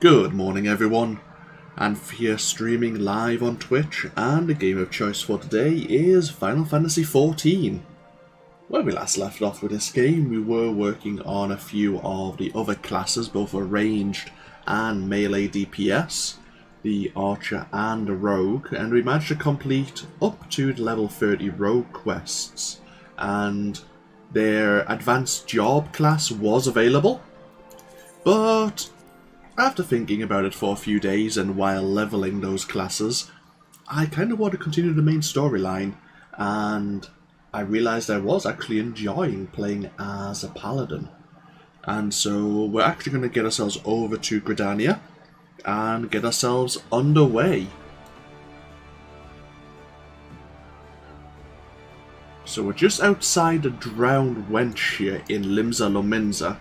Good morning everyone, and here streaming live on Twitch, and the game of choice for today is Final Fantasy XIV. When we last left off with this game, we were working on a few of the other classes, both a ranged and melee DPS, the archer and the rogue, and we managed to complete up to the level 30 rogue quests, and their advanced job class was available, but after thinking about it for a few days and while leveling those classes, I kind of want to continue the main storyline, and I realised I was actually enjoying playing as a paladin. And so we're actually going to get ourselves over to Gridania and get ourselves underway. So we're just outside the Drowned Wench here in Limsa Lominsa.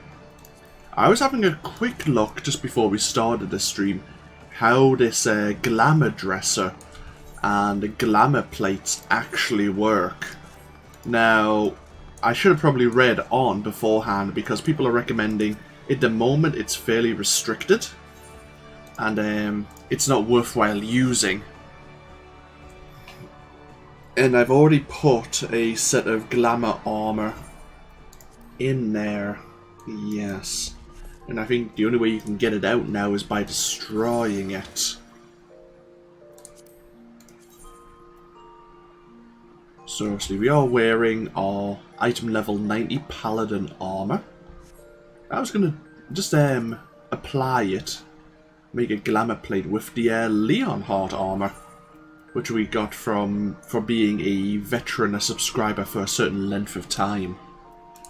I was having a quick look just before we started this stream how this glamour dresser and the glamour plates actually work. Now, I should have probably read on beforehand because people are recommending at the moment it's fairly restricted and it's not worthwhile using. And I've already put a set of glamour armor in there, yes. And I think the only way you can get it out now is by destroying it. So obviously we are wearing our item level 90 paladin armor. I was going to just apply it, make a glamour plate with the Leonhardt armor, which we got for being a veteran, a subscriber for a certain length of time.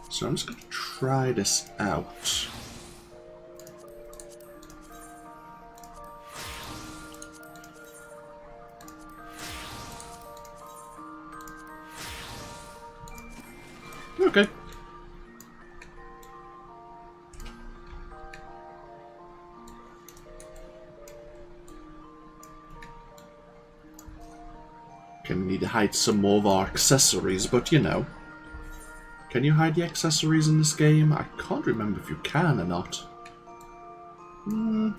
So I'm just going to try this out. Okay. Okay, we need to hide some more of our accessories, but you know. Can you hide the accessories in this game? I can't remember if you can or not. And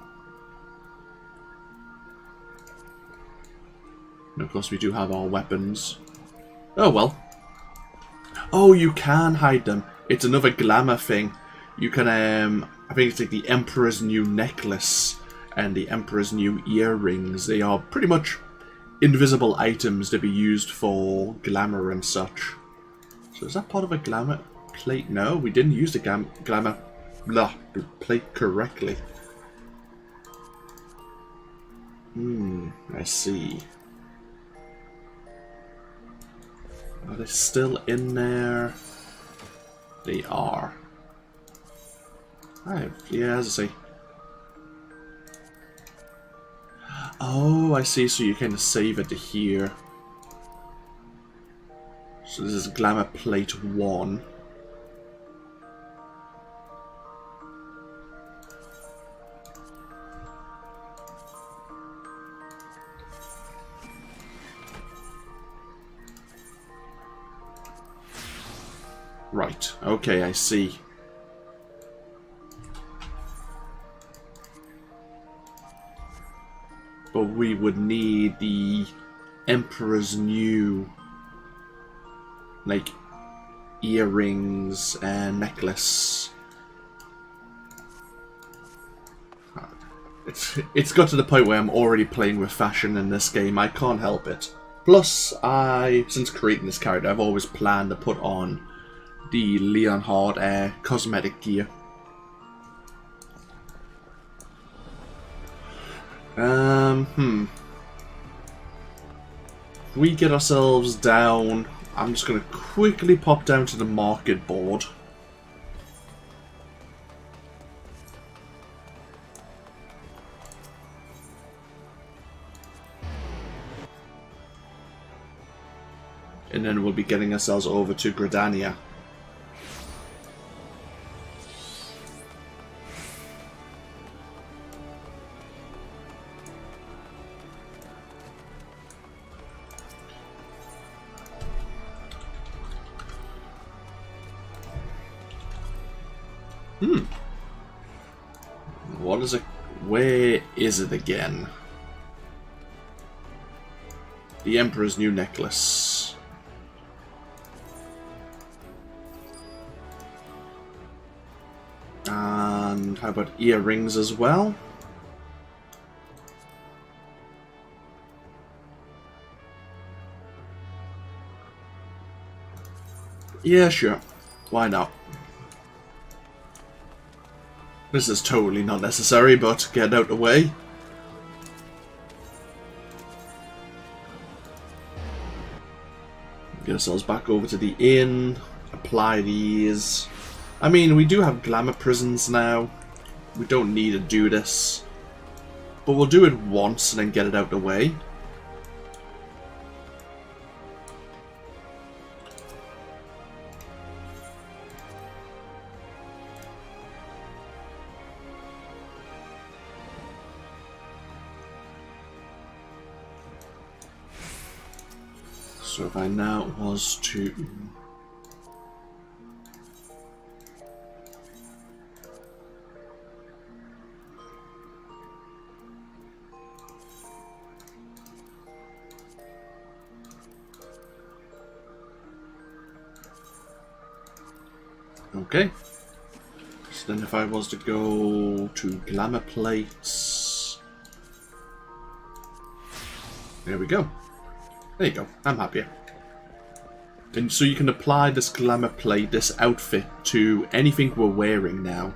of course we do have our weapons. Oh well. Oh, you can hide them. It's another glamour thing. You can, I think it's like the Emperor's New Necklace and the Emperor's New Earrings. They are pretty much invisible items to be used for glamour and such. So is that part of a glamour plate? No, we didn't use the glamour plate correctly. I see. Are they still in there? They are. Yeah, as I say. Oh, I see. So you kind of save it to here. So this is Glamour Plate 1. Right, okay, I see. But we would need the Emperor's New, like, earrings and necklace. It's got to the point where I'm already playing with fashion in this game. I can't help it. Plus, since creating this character, I've always planned to put on the Leonhardt cosmetic gear. If we get ourselves down, I'm just going to quickly pop down to the market board. And then we'll be getting ourselves over to Gridania. where is it again? The Emperor's New Necklace. And how about earrings as well? Yeah, sure. Why not? This is totally not necessary, but get out the way. Get ourselves back over to the inn. Apply these. I mean, we do have glamour prisons now. We don't need to do this. But we'll do it once and then get it out the way. So if I now was to... Okay. So then if I was to go to glamour plates... There we go. There you go. I'm happier. And so you can apply this glamour plate, this outfit, to anything we're wearing now.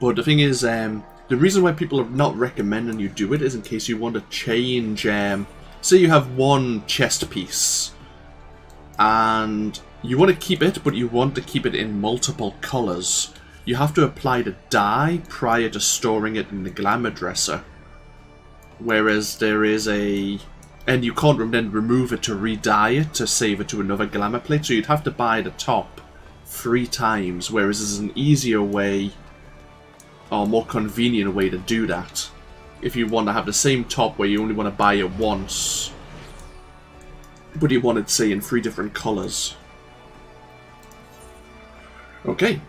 But the thing is, the reason why people are not recommending you do it is in case you want to change, say you have one chest piece, and you want to keep it, but you want to keep it in multiple colours. You have to apply the dye prior to storing it in the glamour dresser. Whereas there is a... And you can't then remove it to re-dye it to save it to another glamour plate, so you'd have to buy the top 3 times, whereas this is an easier way, or more convenient way to do that. If you want to have the same top where you only want to buy it once, but you want it, say, in 3 different colours. Okay.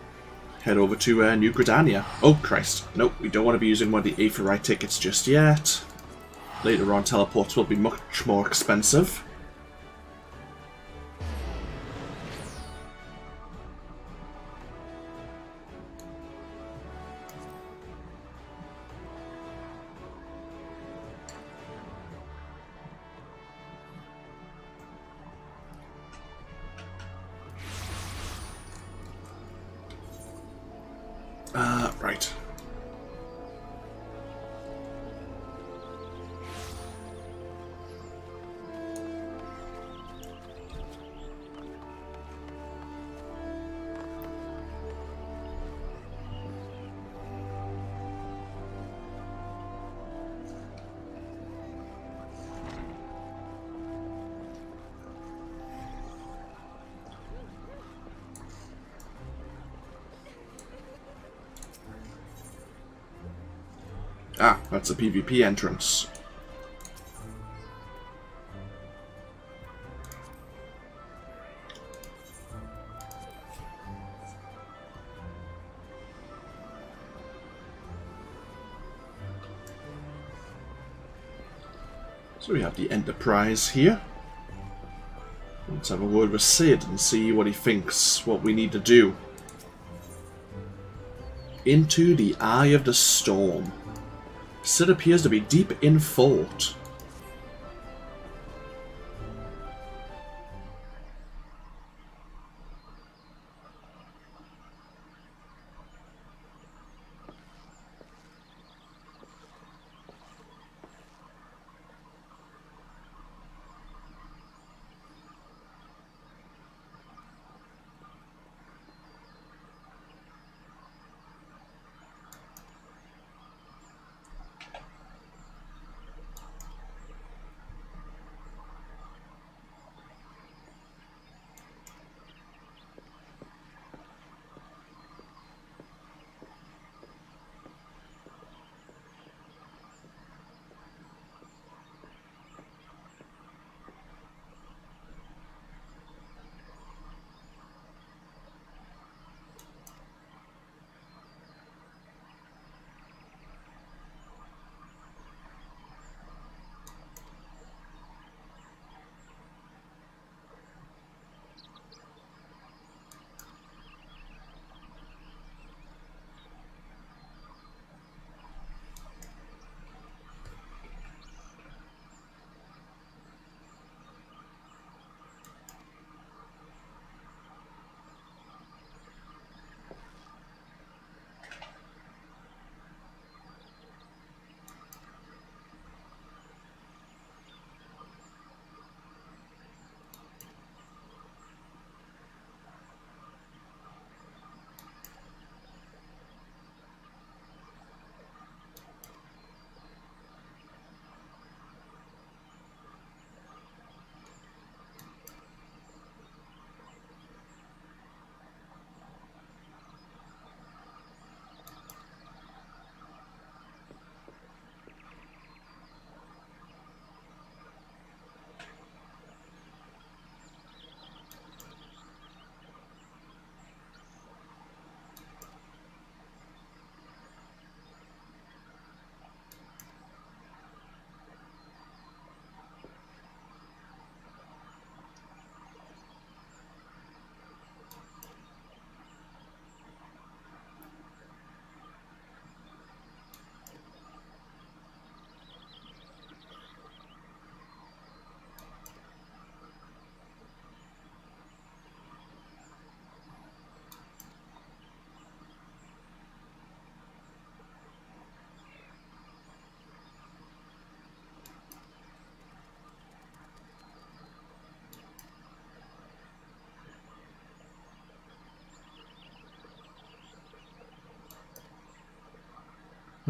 Head over to New Gridania. Oh, Christ. Nope, we don't want to be using one of the Aetheryte tickets just yet. Later on, teleports will be much more expensive. Right. Ah, that's a PvP entrance. So we have the Enterprise here. Let's have a word with Sid and see what he thinks, what we need to do. Into the Eye of the Storm. Sid appears to be deep in thought.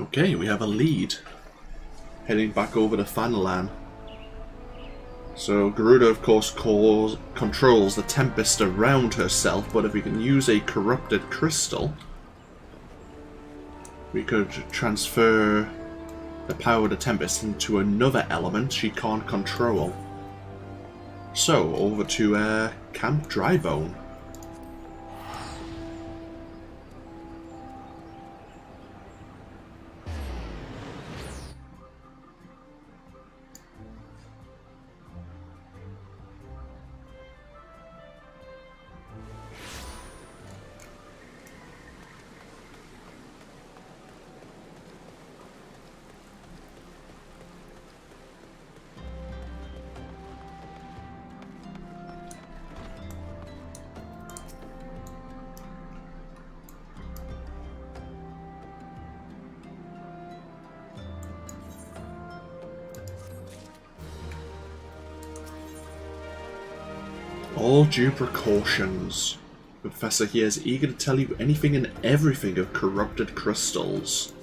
Okay, we have a lead. Heading back over to Fanlan. So Garuda, of course, controls the Tempest around herself, but if we can use a corrupted crystal, we could transfer the power of the Tempest into another element she can't control. So, over to Camp Drybone. All due precautions. The Professor here is eager to tell you anything and everything of corrupted crystals.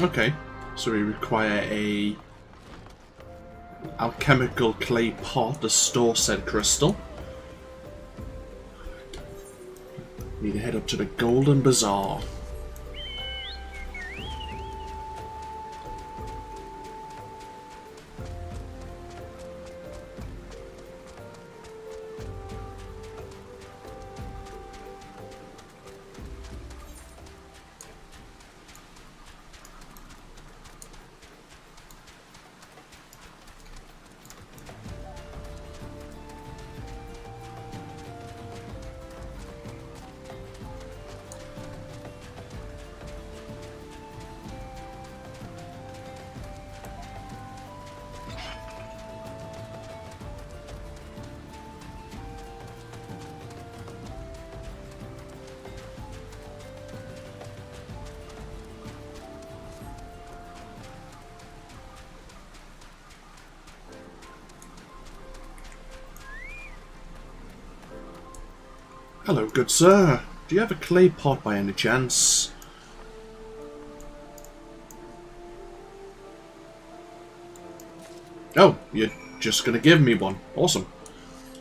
Okay, so we require a alchemical clay pot to store said crystal. Need to head up to the Golden Bazaar. Hello, good sir. Do you have a clay pot by any chance? Oh, you're just gonna give me one. Awesome.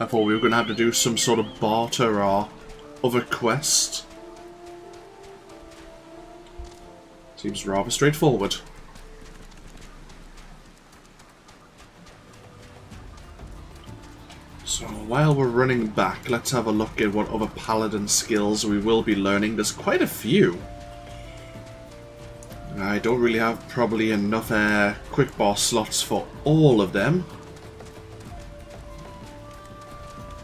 I thought we were gonna have to do some sort of barter or other quest. Seems rather straightforward. So while we're running back, let's have a look at what other paladin skills we will be learning. There's quite a few. I don't really have probably enough quick bar slots for all of them.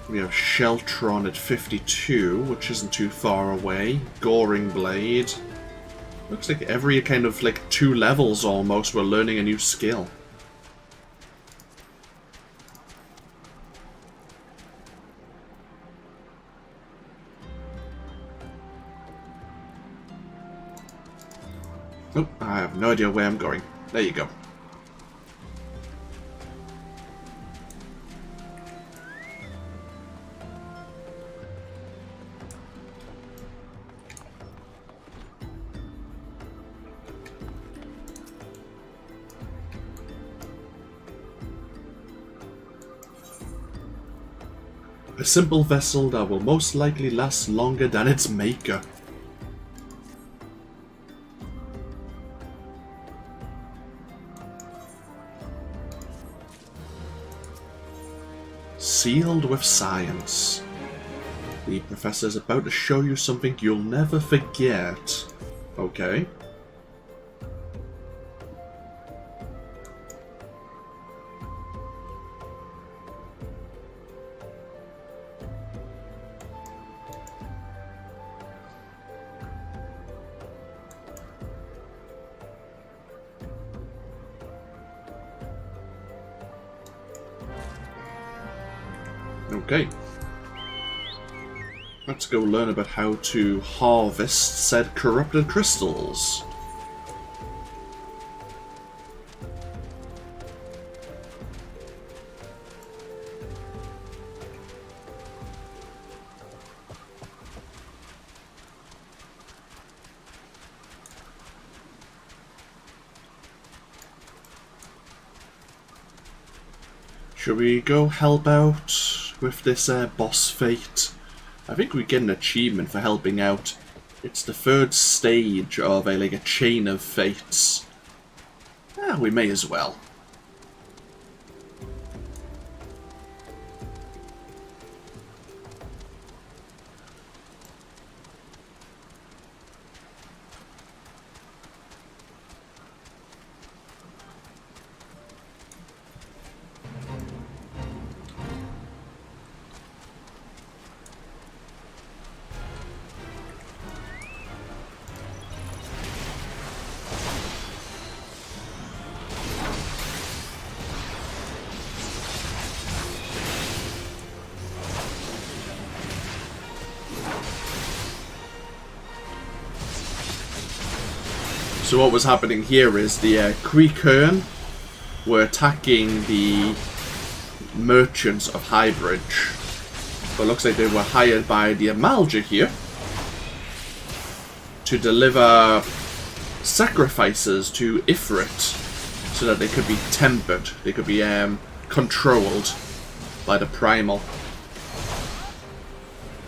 We have Sheltron at 52, which isn't too far away. Goring Blade. Looks like every kind of 2 levels almost we're learning a new skill. Oh, I have no idea where I'm going. There you go. A simple vessel that will most likely last longer than its maker. Sealed with science. The professor's about to show you something you'll never forget. Okay. Okay. Let's go learn about how to harvest said corrupted crystals. Should we go help out with this boss fight? I think we get an achievement for helping out. It's the third stage of like a chain of fates. Yeah, we may as well. So what was happening here is the Creekern were attacking the merchants of Highbridge. But it looks like they were hired by the Amalja here to deliver sacrifices to Ifrit so that they could be tempered, they could be controlled by the Primal.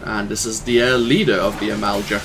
And this is the leader of the Amalja.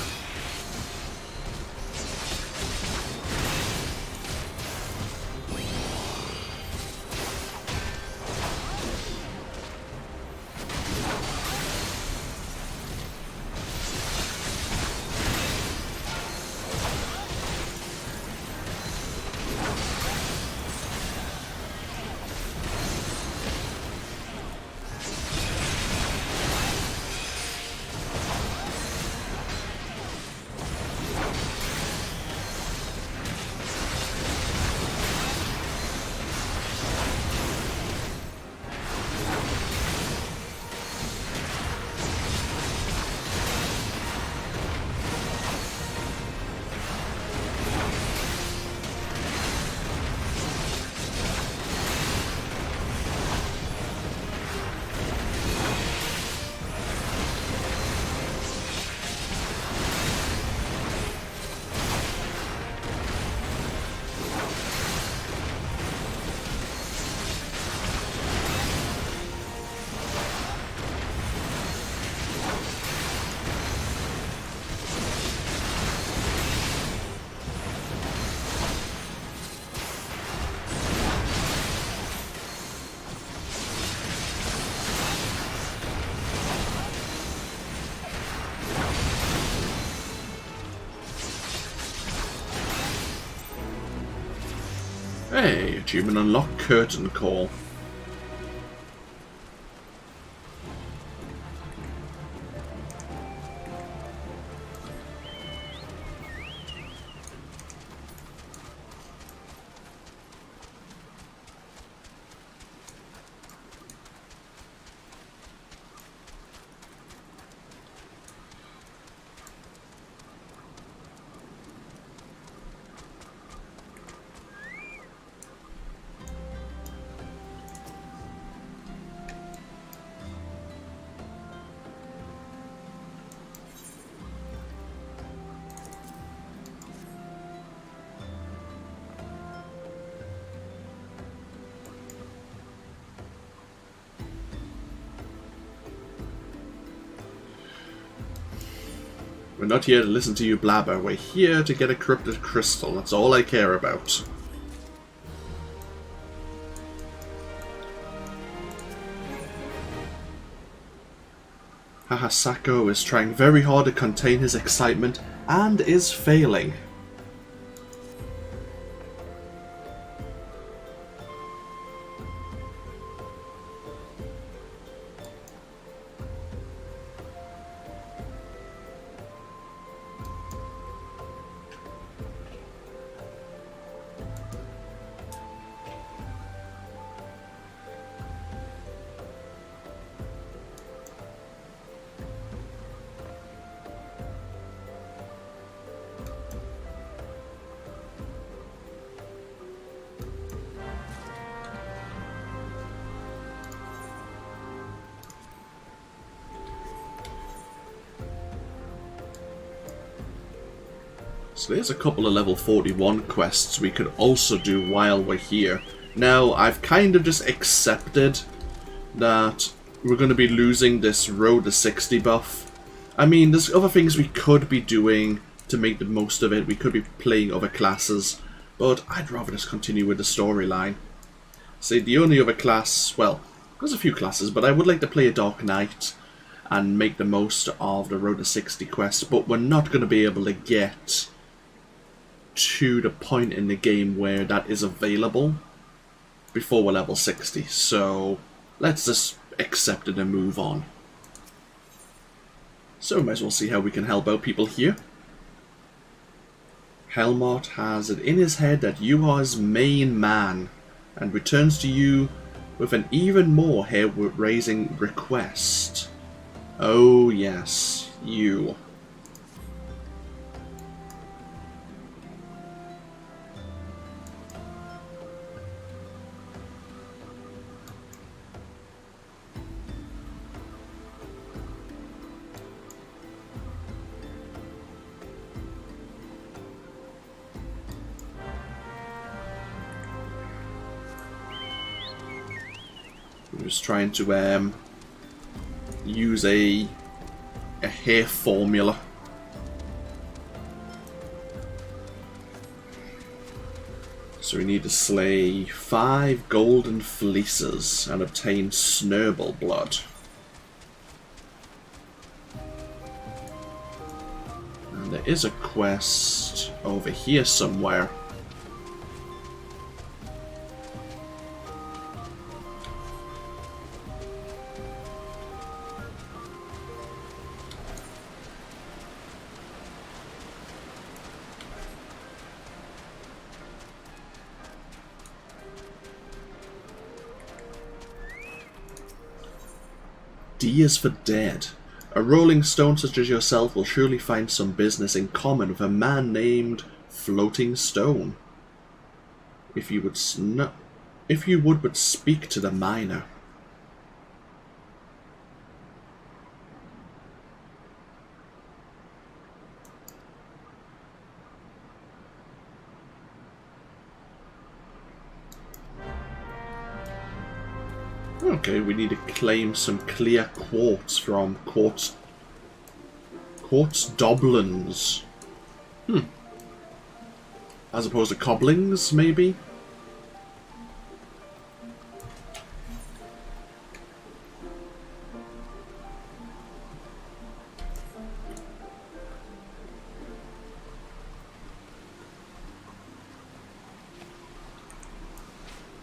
Hey, achievement unlocked, Curtain Call. We're not here to listen to you blabber, we're here to get a corrupted crystal, that's all I care about. Hahasako is trying very hard to contain his excitement, and is failing. So there's a couple of level 41 quests we could also do while we're here. Now, I've kind of just accepted that we're going to be losing this Road to 60 buff. I mean, there's other things we could be doing to make the most of it. We could be playing other classes, but I'd rather just continue with the storyline. See, the only other class, well, there's a few classes, but I would like to play a Dark Knight and make the most of the Road to 60 quest, but we're not going to be able to get to the point in the game where that is available before we're level 60, so let's just accept it and move on. So we might as well see how we can help out people here. Helmut has it in his head that you are his main man, and returns to you with an even more hair-raising request. Oh yes, you. He was trying to use a hair formula. So we need to slay 5 golden fleeces and obtain snowball blood. And there is a quest over here somewhere. D is for dead. A rolling stone such as yourself will surely find some business in common with a man named Floating Stone. If you would but speak to the miner. Okay, we need to claim some clear quartz from quartz doblins. As opposed to cobblings, maybe?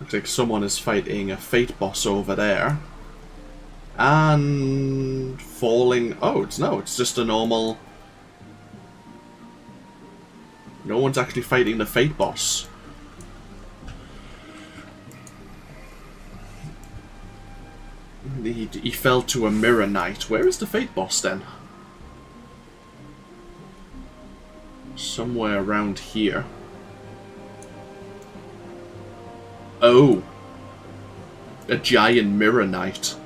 Looks like someone is fighting a fate boss over there. And falling... Oh, it's just a normal... No one's actually fighting the fate boss. He fell to a mirror knight. Where is the fate boss then? Somewhere around here. Oh, a giant mirror knight.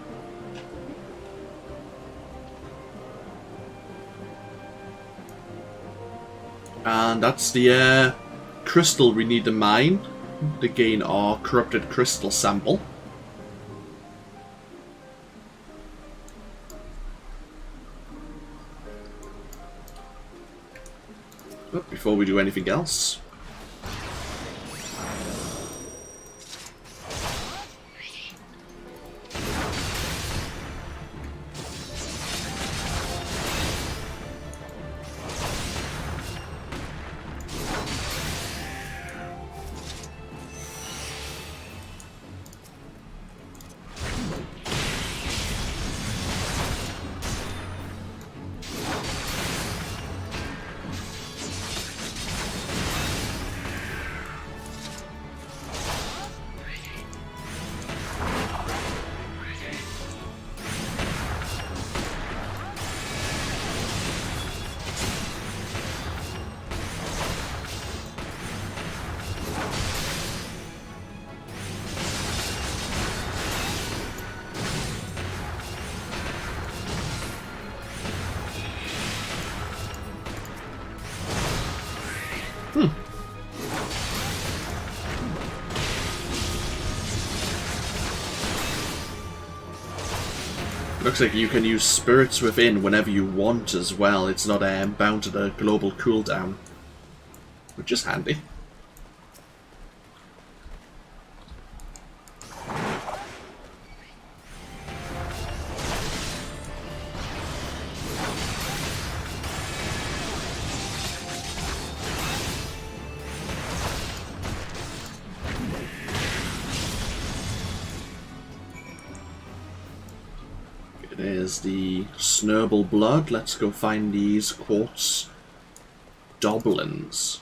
And that's the crystal we need to mine to gain our corrupted crystal sample. But before we do anything else, Looks like you can use Spirits Within whenever you want as well. It's not bound to the global cooldown, which is handy. There's the Snurble Blood. Let's go find these quartz doblins.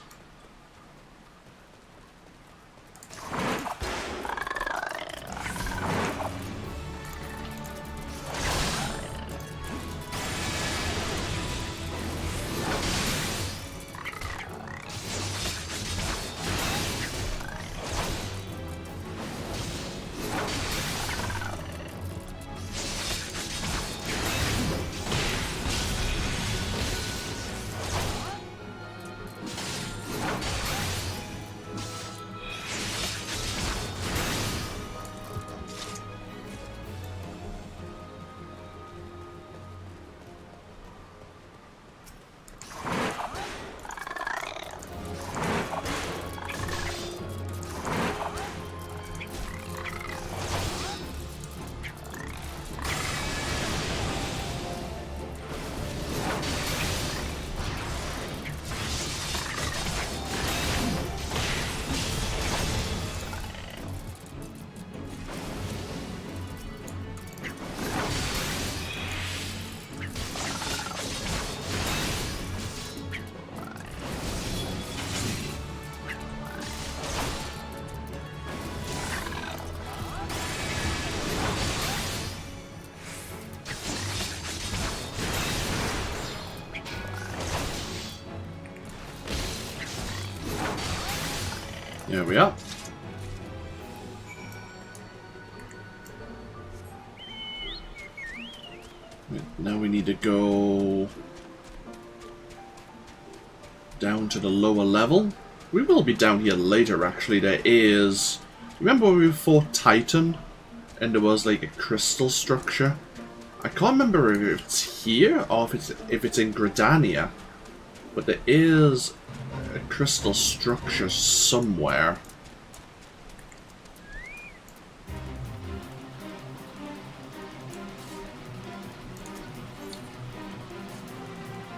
There we are. Now we need to go down to the lower level. We will be down here later, actually. There is... Remember when we fought Titan? And there was like a crystal structure? I can't remember if it's here or if it's in Gridania. But there is a crystal structure somewhere.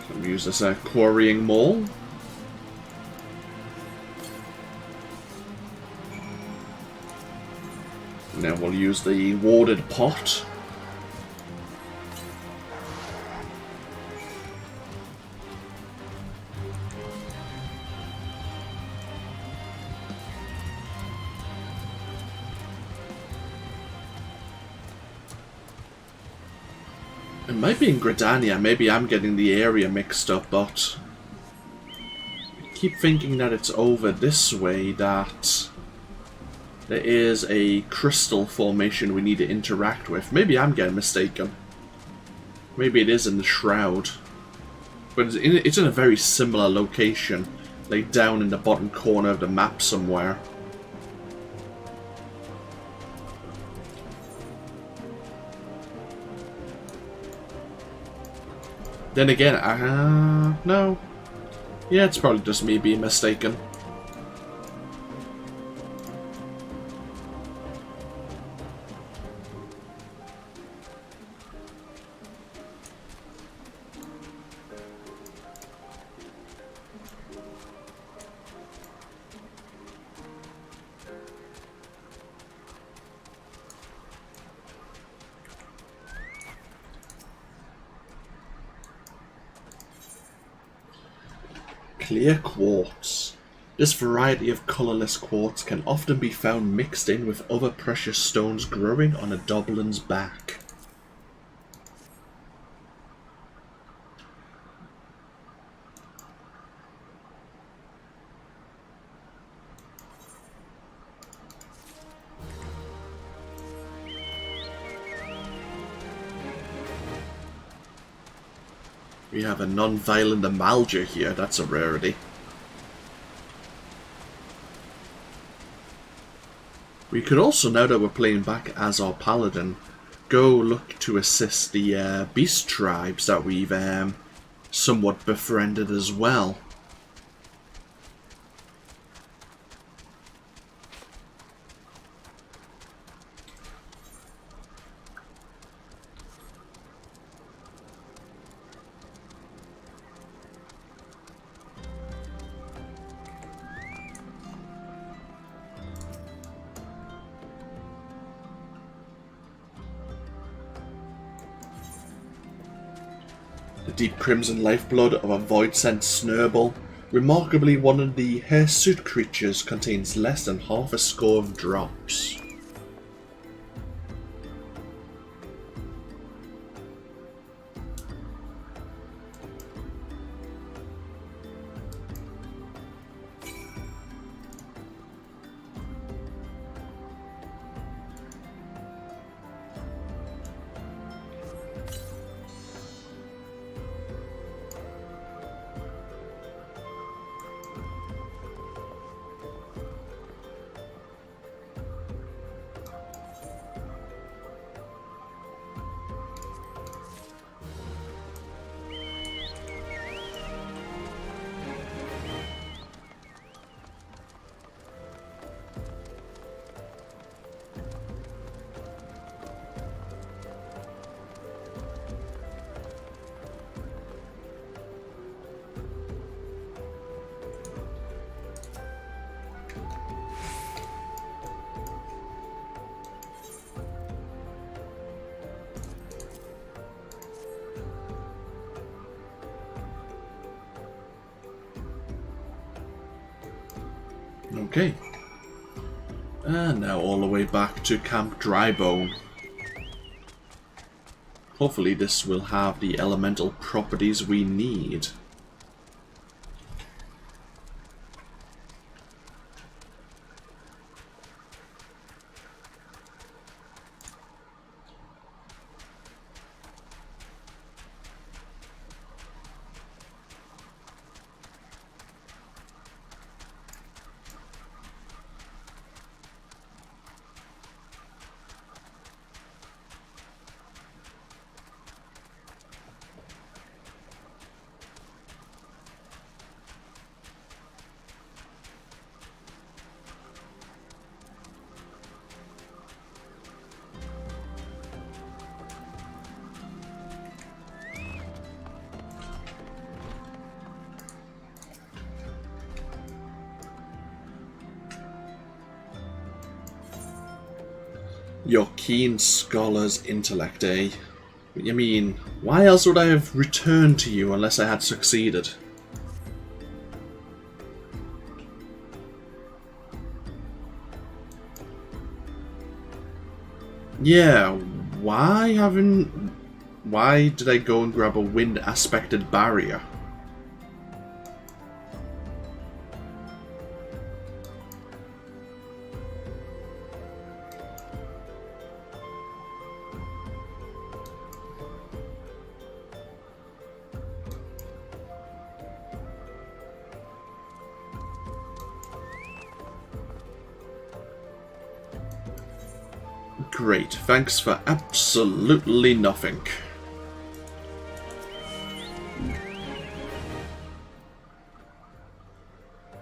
So we use this quarrying mole. And then we'll use the warded pot. It might be in Gridania, maybe I'm getting the area mixed up, but I keep thinking that it's over this way, that there is a crystal formation we need to interact with. Maybe I'm getting mistaken. Maybe it is in the Shroud. But it's in a very similar location, like down in the bottom corner of the map somewhere. Then again, no. Yeah, it's probably just me being mistaken. Clear quartz. This variety of colourless quartz can often be found mixed in with other precious stones growing on a doblin's back. We have a non-violent Amalja here, that's a rarity. We could also, now that we're playing back as our paladin, go look to assist the beast tribes that we've somewhat befriended as well. The deep crimson lifeblood of a void-sent snurble. Remarkably, one of the hirsute creatures contains less than half a score of drops. Okay. And now all the way back to Camp Drybone. Hopefully this will have the elemental properties we need. Your keen scholar's intellect, eh? I mean, why else would I have returned to you unless I had succeeded? Yeah, why did I go and grab a wind-aspected barrier? Great, thanks for absolutely nothing.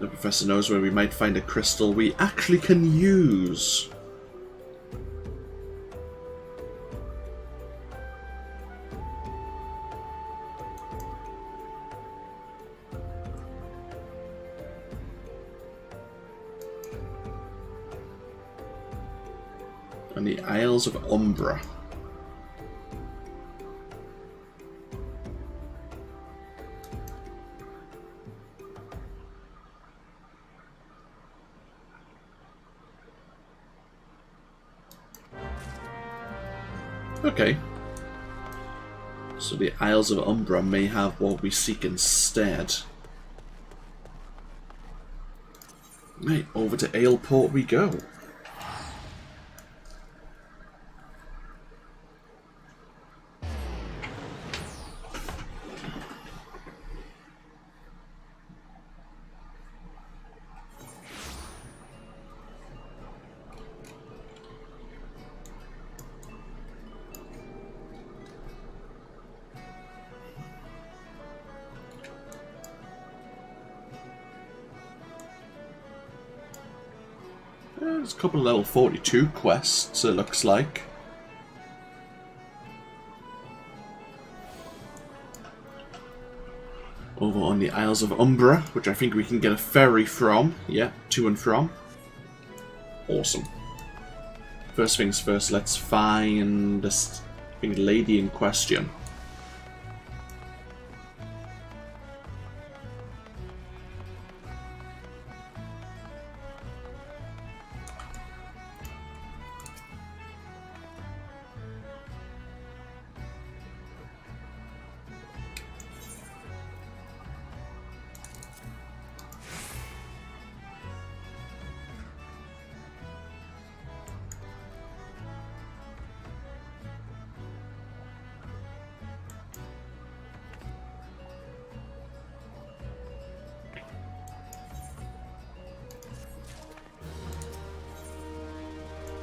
The professor knows where we might find a crystal we actually can use. And the Isles of Umbra. Okay. So the Isles of Umbra may have what we seek instead. Right, over to Aleport we go. There's a couple of level 42 quests, it looks like. Over on the Isles of Umbra, which I think we can get a ferry from. Yeah, to and from. Awesome. First things first, let's find this, I think, lady in question.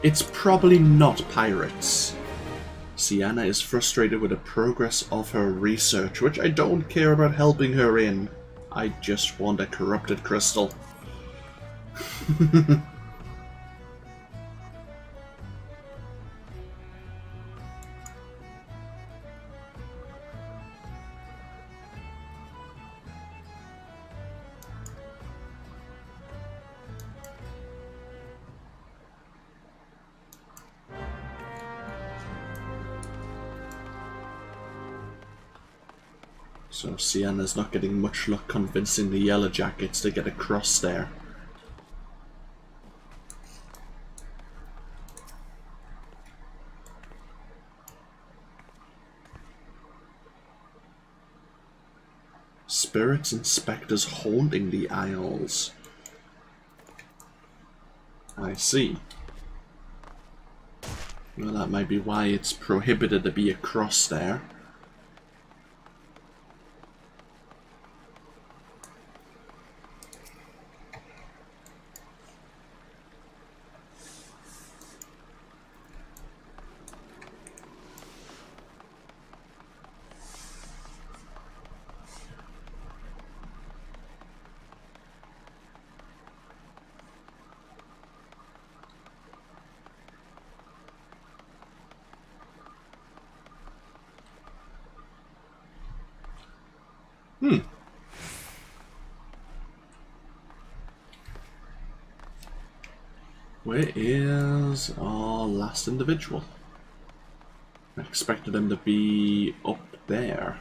It's probably not pirates. Sienna is frustrated with the progress of her research, which I don't care about helping her in. I just want a corrupted crystal. So Sienna's not getting much luck convincing the Yellow Jackets to get across there. Spirits and spectres haunting the Isles. I see. Well, that might be why it's prohibited to be across there. Where is our last individual? I expected him to be up there.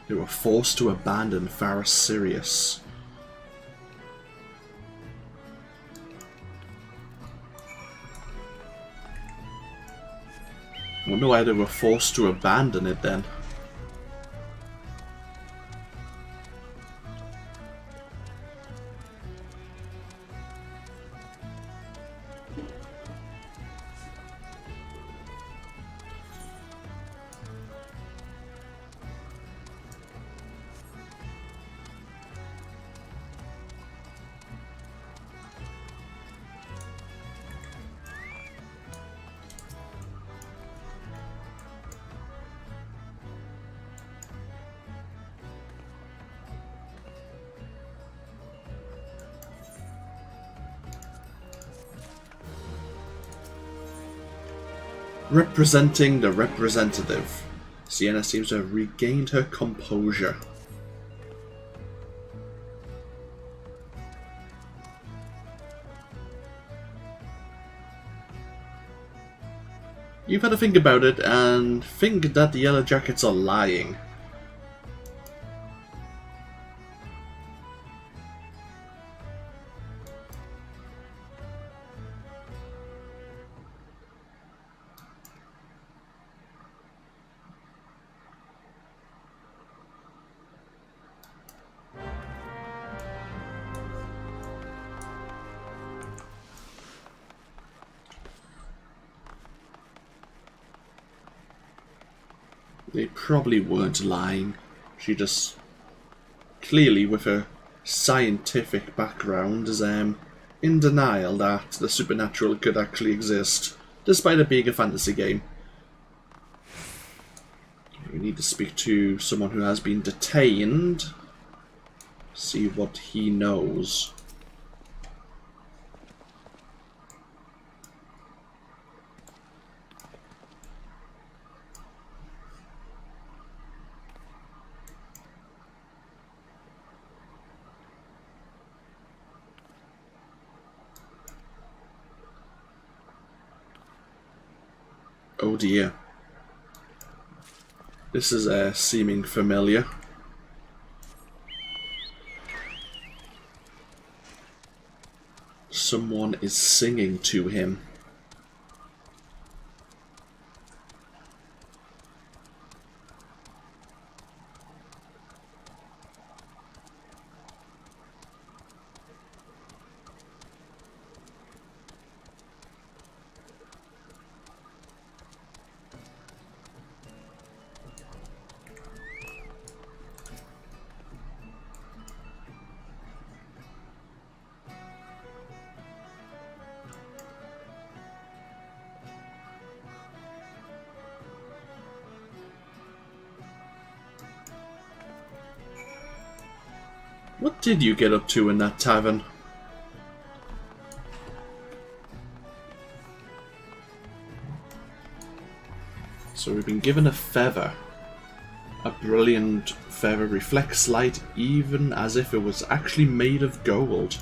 They were forced to abandon Faris Sirius. I wonder why they were forced to abandon it then. Representing the representative. Sienna seems to have regained her composure. You've had to think about it and think that the Yellow Jackets are lying. They probably weren't lying. She just, clearly with her scientific background, is in denial that the supernatural could actually exist, despite it being a fantasy game. We need to speak to someone who has been detained. See what he knows. Oh dear. This is seeming familiar. Someone is singing to him. What did you get up to in that tavern? So we've been given a feather. A brilliant feather reflects light even as if it was actually made of gold.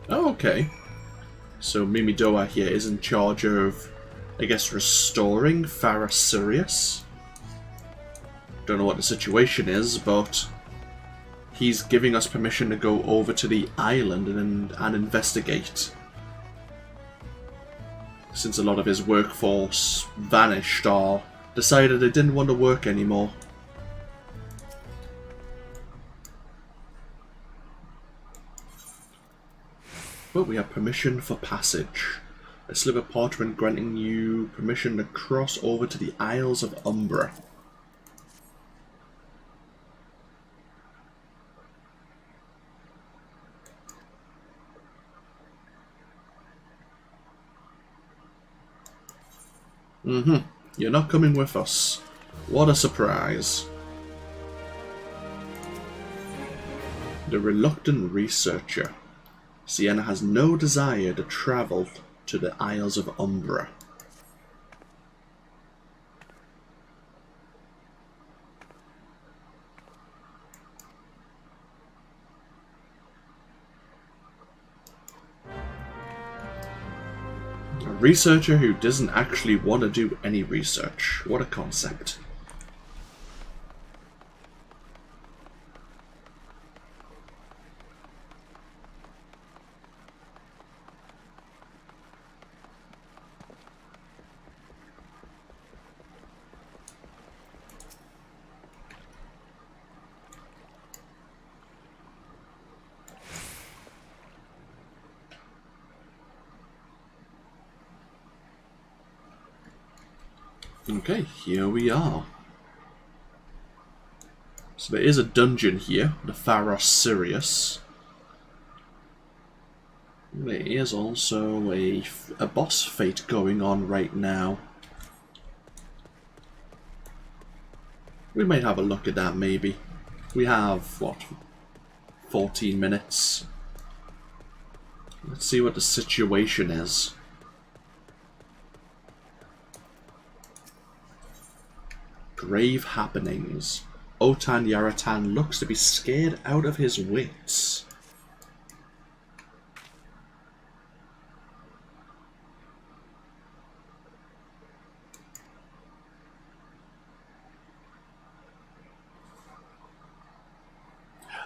Oh, okay. So Mimidoa here is in charge of, I guess, restoring Farah Sirius. Don't know what the situation is, but he's giving us permission to go over to the island and investigate. Since a lot of his workforce vanished or decided they didn't want to work anymore. But we have permission for passage. A slip of parchment granting you permission to cross over to the Isles of Umbra. You're not coming with us. What a surprise. The reluctant researcher. Sienna has no desire to travel to the Isles of Umbra. A researcher who doesn't actually want to do any research. What a concept. Okay, here we are. So there is a dungeon here, the Pharos Sirius. There is also a boss fight going on right now. We might have a look at that maybe. We have, what, 14 minutes. Let's see what the situation is. Grave happenings. Otan Yaratan looks to be scared out of his wits.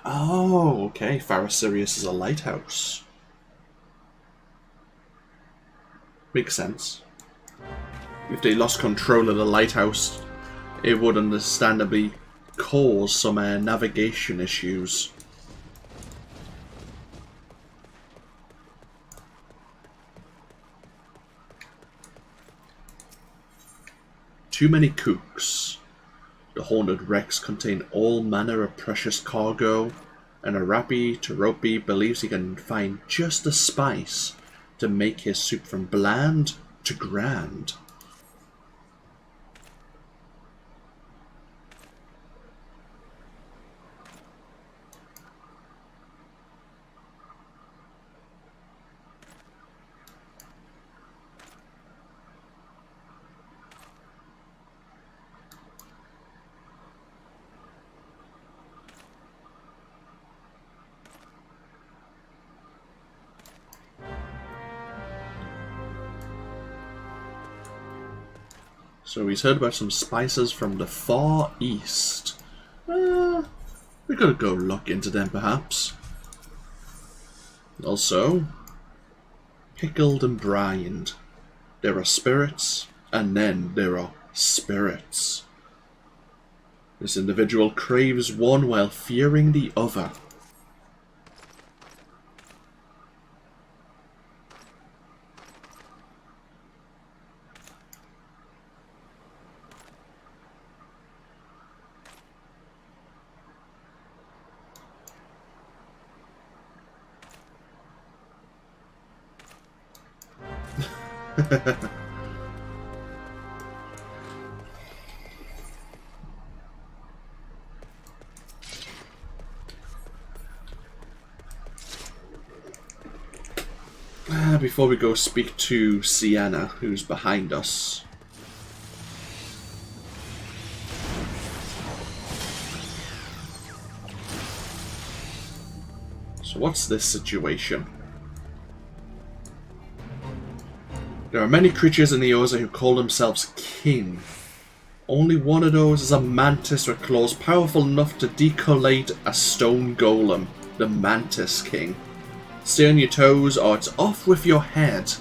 Oh, okay. Farah Sirius is a lighthouse. Makes sense. If they lost control of the lighthouse, it would understandably cause some navigation issues. Too many kooks. The haunted wrecks contain all manner of precious cargo, and Arapi Teropi believes he can find just the spice to make his soup from bland to grand. So he's heard about some spices from the Far East. We gotta go look into them, perhaps. Also, pickled and brined. There are spirits, and then there are spirits. This individual craves one while fearing the other. Before we go speak to Sienna, who's behind us. So what's this situation? There are many creatures in the Oza who call themselves king. Only one of those is a mantis with claws powerful enough to decollate a stone golem, the Mantis King. Stay on your toes or it's off with your head.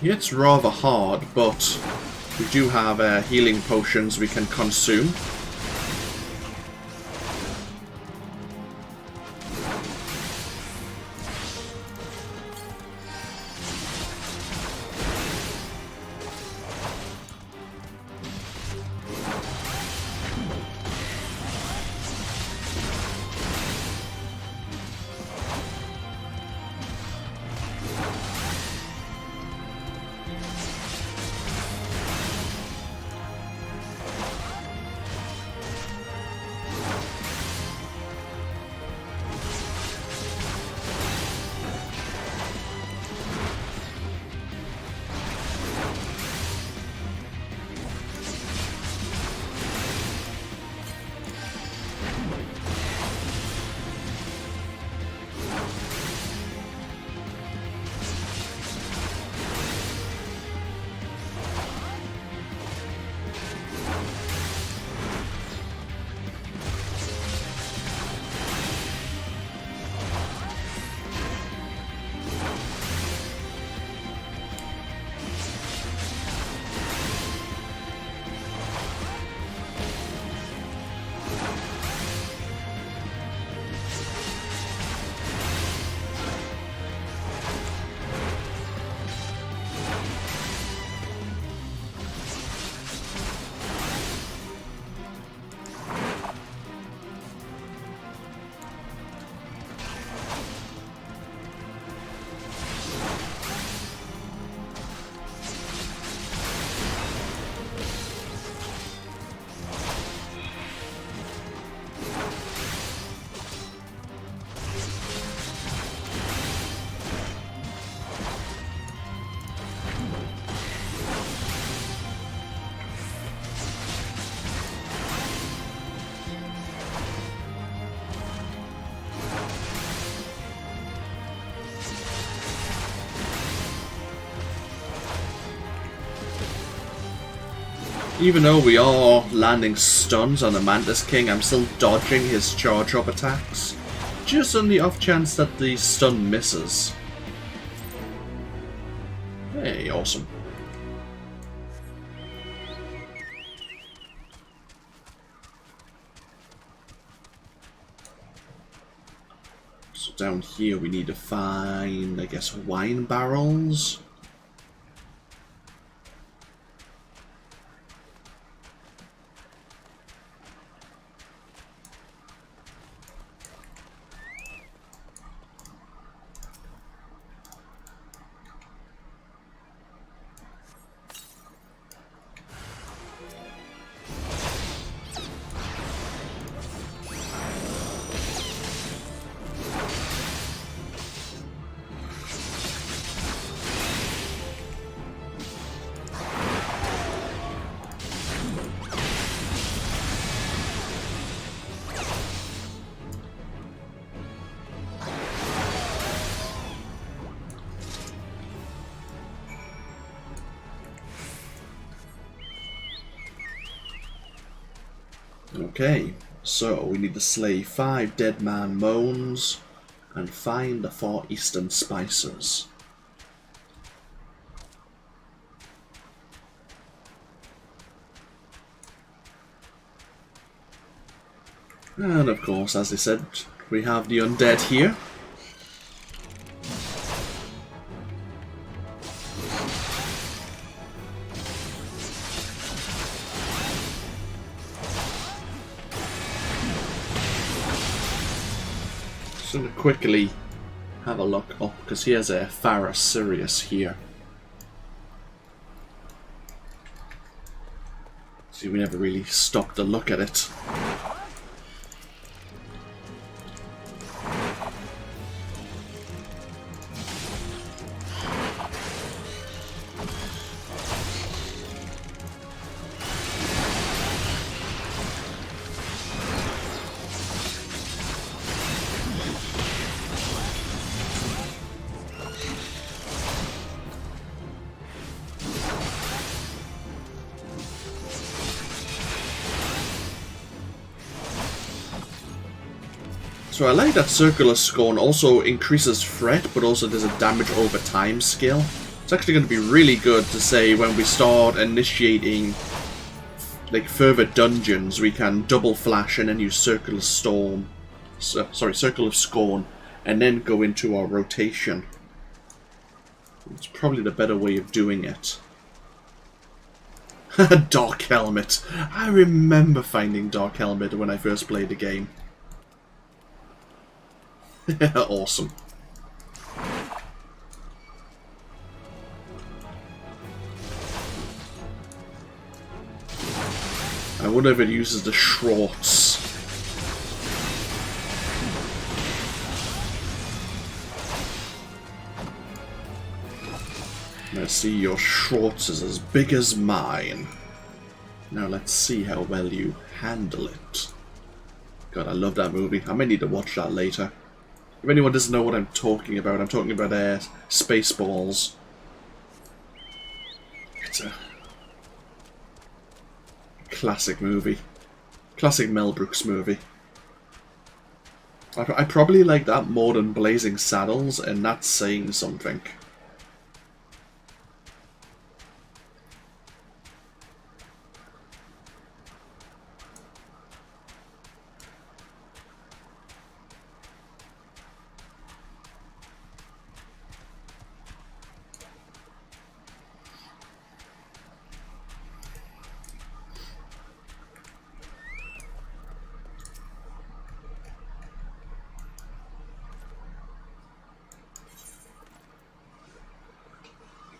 It's rather hard, but we do have healing potions we can consume. Even though we are landing stuns on the Mantis King, I'm still dodging his charge-up attacks, just on the off chance that the stun misses. Hey, awesome. So down here we need to find, I guess, wine barrels. Okay, so we need to slay 5 dead man moans and find the Far Eastern spices. And of course, as I said, we have the undead here. Just going to quickly have a look up, because he has a Phara Sirius here. See, we never really stopped to look at it. So I like that Circular Scorn also increases threat, but also there's a damage over time skill. It's actually going to be really good to say when we start initiating like further dungeons, we can double flash and then use Circular Storm. Circle of Scorn, and then go into our rotation. It's probably the better way of doing it. Dark Helmet. I remember finding Dark Helmet when I first played the game. Awesome. I wonder if it uses the Shorts. I see your Shorts is as big as mine. Now let's see how well you handle it. God, I love that movie. I may need to watch that later. If anyone doesn't know what I'm talking about Spaceballs. It's a classic movie. Classic Mel Brooks movie. I probably like that more than Blazing Saddles, and that's saying something.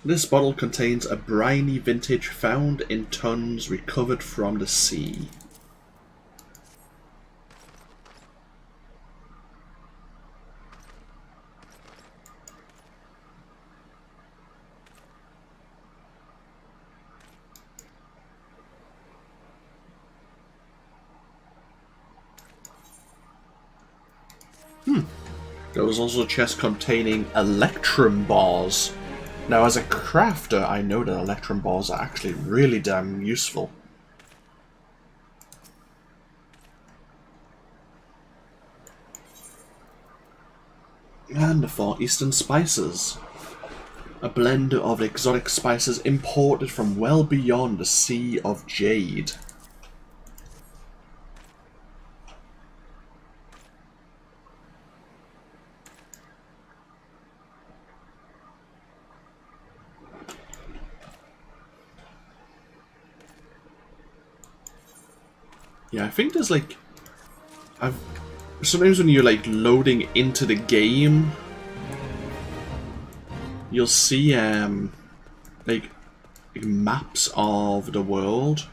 This bottle contains a briny vintage found in tons recovered from the sea. There was also a chest containing electrum bars. Now, as a crafter, I know that electrum bars are actually really damn useful. And the Far Eastern spices. A blend of exotic spices imported from well beyond the Sea of Jade. Yeah, I think there's like... Sometimes when you're like loading into the game, you'll see like maps of the world,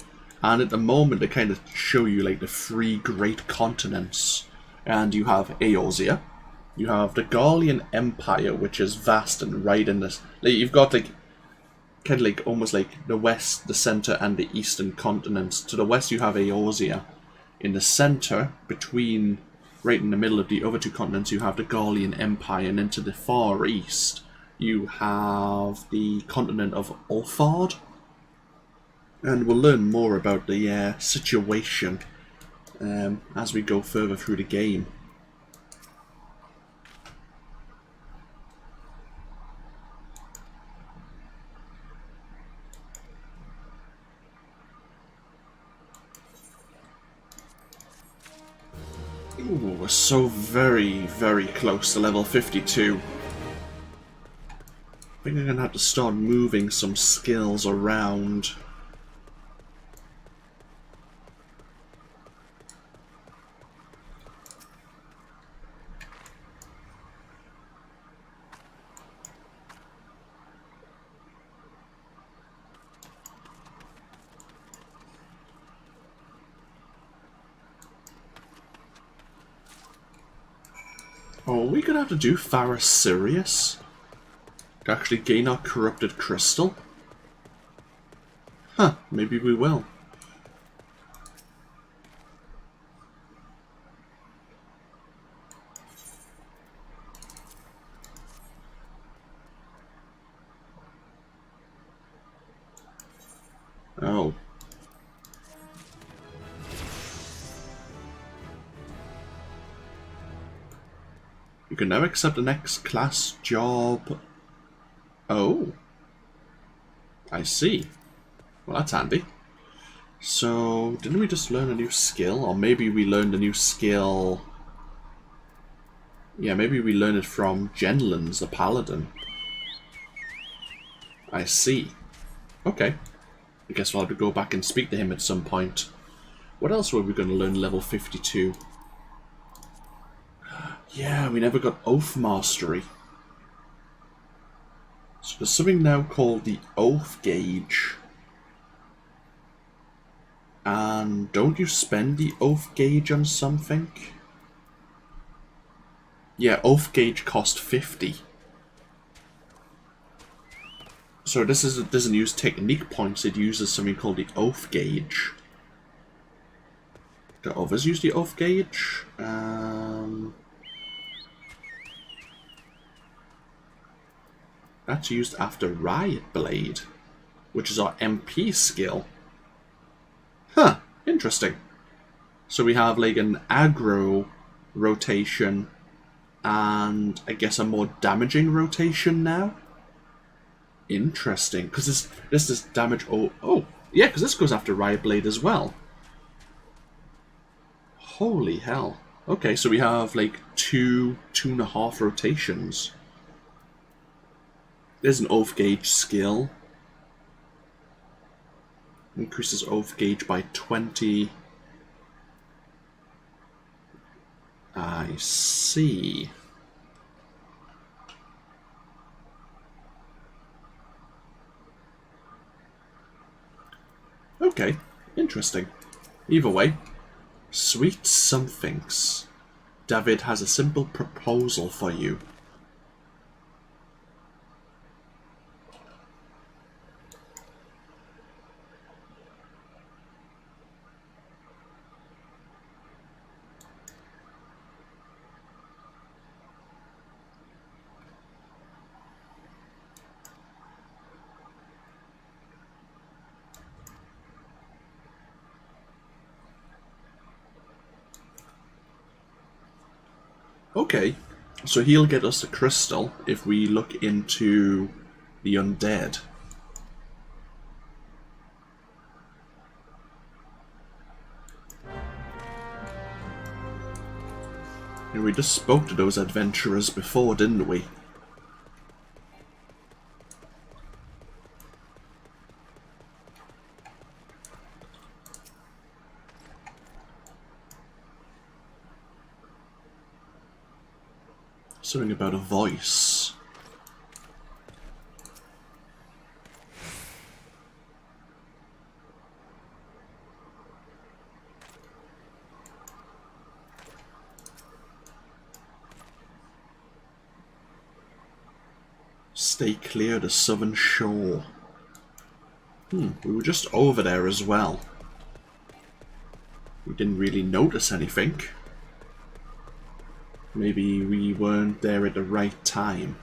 and at the moment they kind of show you like the 3 great continents, and you have Eorzea, you have the Garlean Empire, which is vast and right in this. Like, you've got like kind of like almost like the west, the center, and the eastern continents. To the west, you have Eorzea. In the center, between, right in the middle of the other 2 continents, you have the Garlean Empire, and into the far east, you have the continent of Ulfard. And we'll learn more about the situation as we go further through the game. Ooh, we're so very, very close to level 52. I think I'm going to have to start moving some skills around. Oh, are we going to have to do Faris Sirius to actually gain our corrupted crystal? Huh, maybe we will. Oh. You can now accept the next class job. Oh. I see. Well, that's handy. So, didn't we just learn a new skill? Or maybe we learned a new skill... Yeah, maybe we learned it from Genlins, the Paladin. I see. Okay. I guess we'll have to go back and speak to him at some point. What else were we going to learn level 52? Yeah, we never got Oath Mastery. So there's something now called the Oath Gauge. And don't you spend the Oath Gauge on something? Yeah, Oath Gauge cost 50. So this doesn't use technique points, it uses something called the Oath Gauge. Do others use the Oath Gauge? That's used after Riot Blade, which is our MP skill. Huh, interesting. So we have like an aggro rotation and I guess a more damaging rotation now? Interesting, because this is damage... Oh, yeah, because this goes after Riot Blade as well. Holy hell. Okay, so we have like 2.5 rotations. There's an Oath Gauge skill. Increases Oath Gauge by 20. I see. Okay, interesting. Either way, sweet somethings. David has a simple proposal for you. Okay, So he'll get us the crystal if we look into the undead. And we just spoke to those adventurers before, didn't we? Something about a voice. Stay clear of the southern shore. We were just over there as well. We didn't really notice anything. Maybe we weren't there at the right time.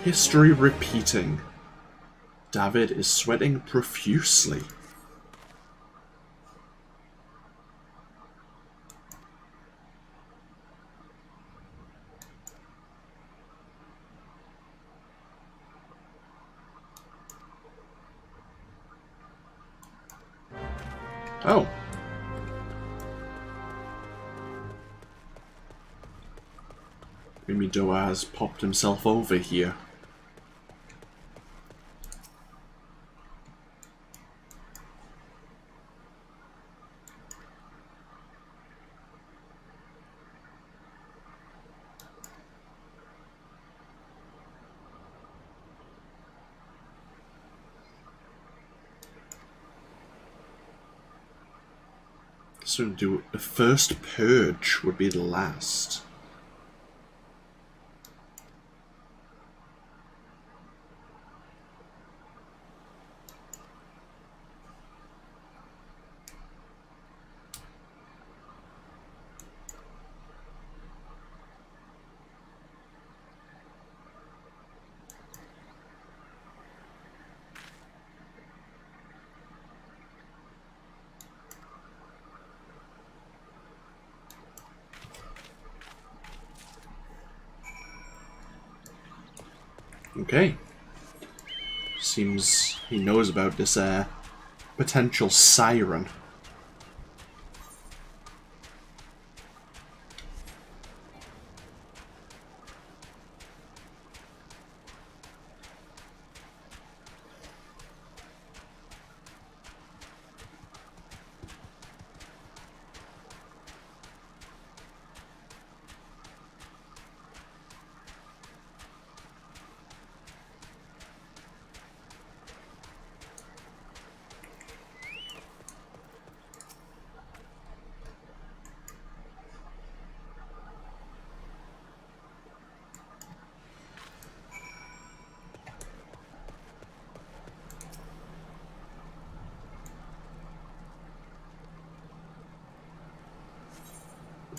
History repeating. David is sweating profusely. Oh. Mimidoa has popped himself over here. So do the first purge would be the last. Okay. Seems he knows about this potential siren.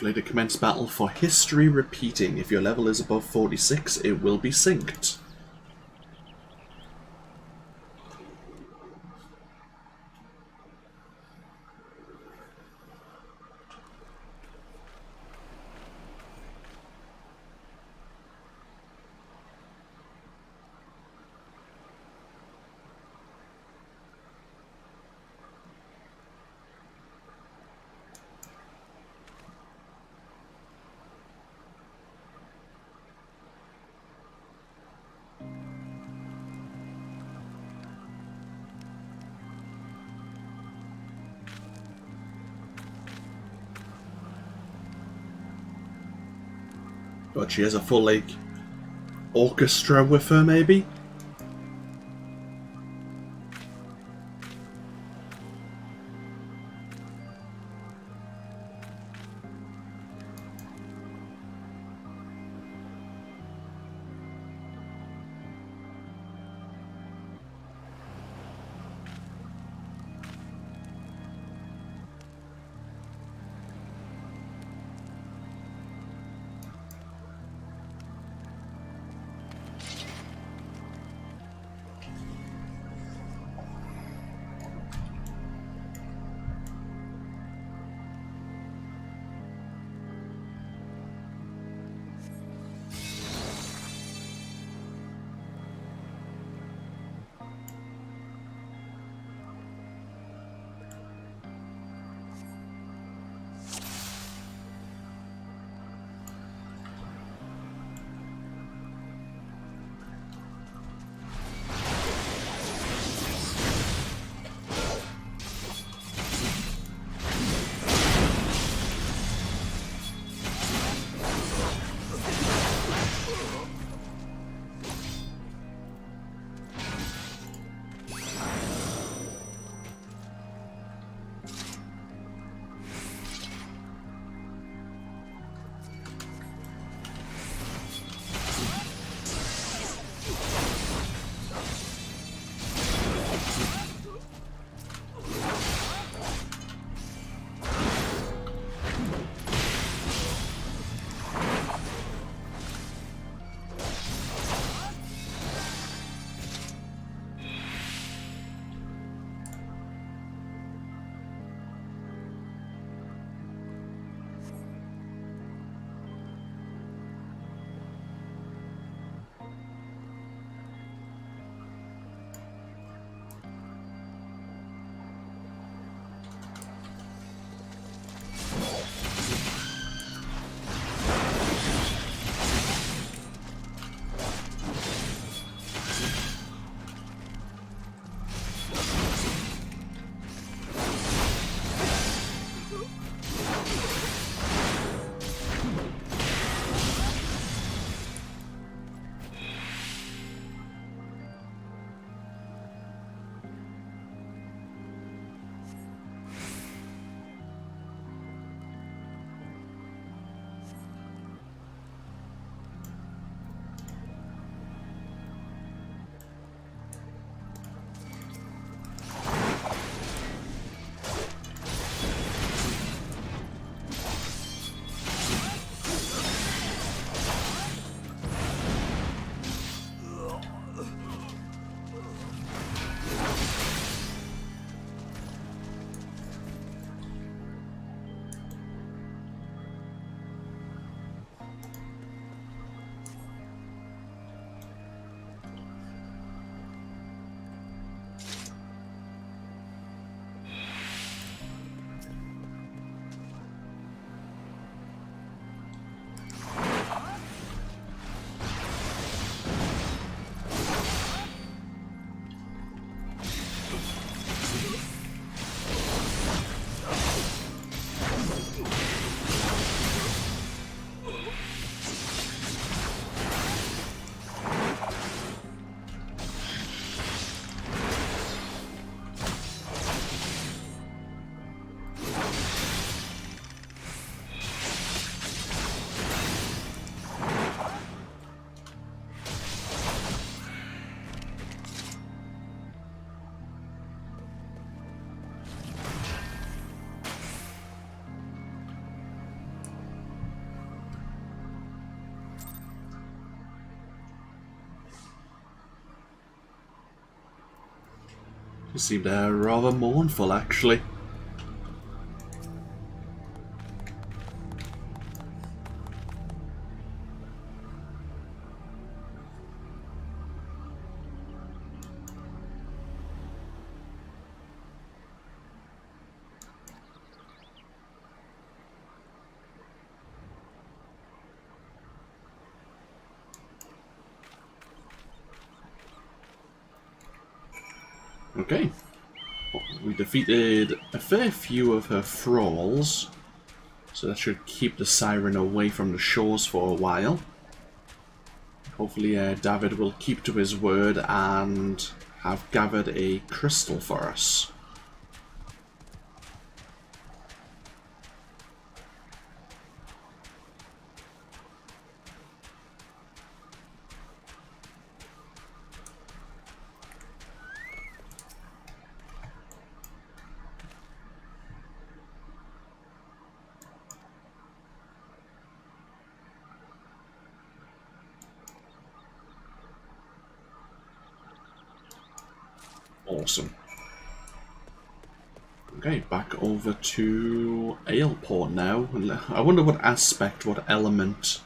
Later commence battle for history repeating. If your level is above 46, it will be synced. But she has a full, like, orchestra with her, maybe? You seemed rather mournful, actually. Okay. We defeated a fair few of her thralls, so that should keep the siren away from the shores for a while. Hopefully David will keep to his word and have gathered a crystal for us. Awesome. Okay, back over to Aleport now. I wonder what aspect, what element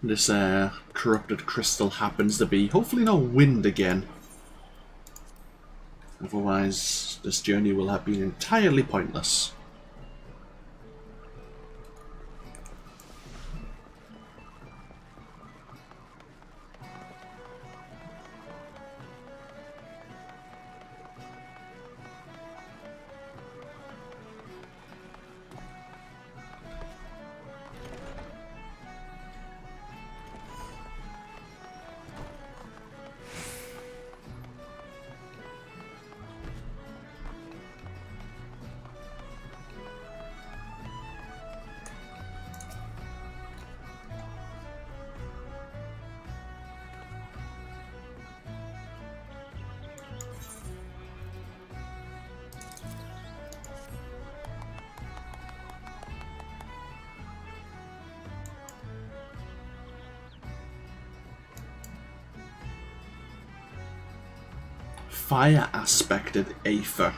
this corrupted crystal happens to be. Hopefully not wind again. Otherwise, this journey will have been entirely pointless. Fire aspected Aether.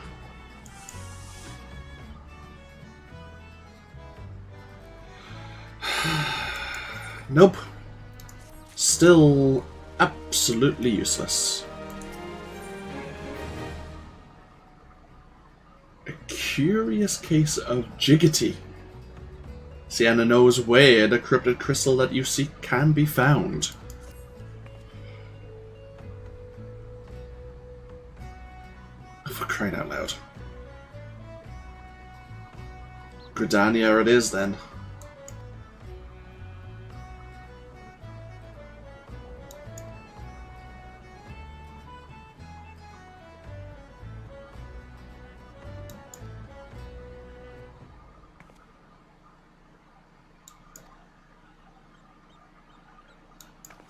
Nope. Still absolutely useless. A curious case of jiggity. Sienna knows where the cryptid crystal that you seek can be found. For crying out loud. Gridania it is then.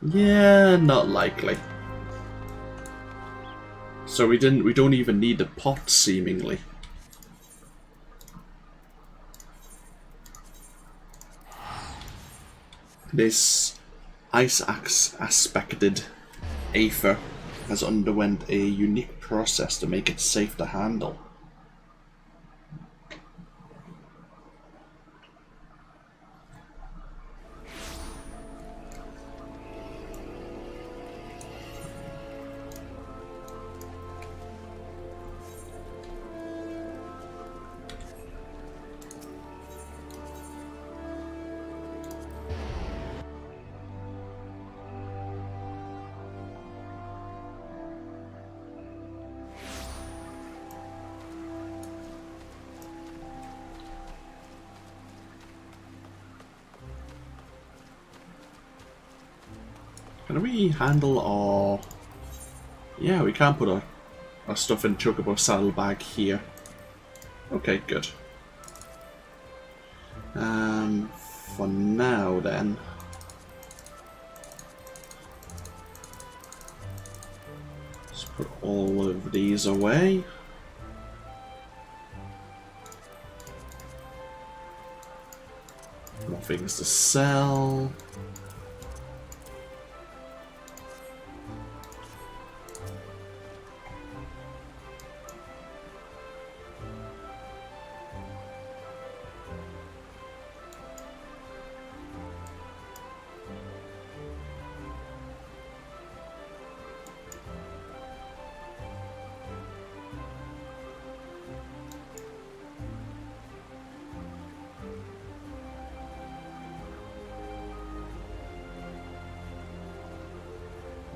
Yeah, not likely. So we don't even need the pot, seemingly. This ice axe aspected Aether has underwent a unique process to make it safe to handle. Can we handle our... Yeah, we can put our stuff in Chocobo saddlebag here. Okay, good. For now then... Let's put all of these away. More things to sell.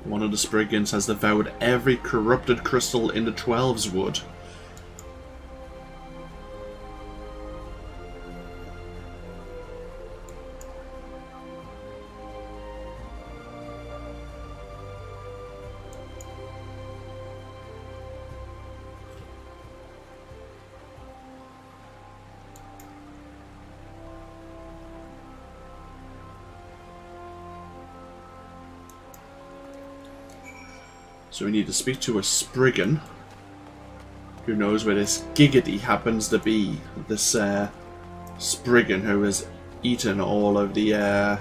One of the Spriggans has devoured every corrupted crystal in the 12's wood. So we need to speak to a Spriggan who knows where this Giggity happens to be. This Spriggan who has eaten all of the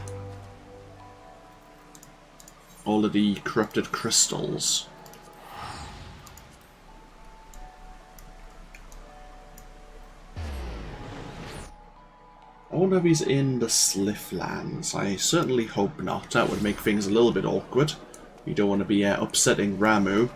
corrupted crystals. I wonder if he's in the Slifflands. I certainly hope not. That would make things a little bit awkward. You don't want to be upsetting Ramu.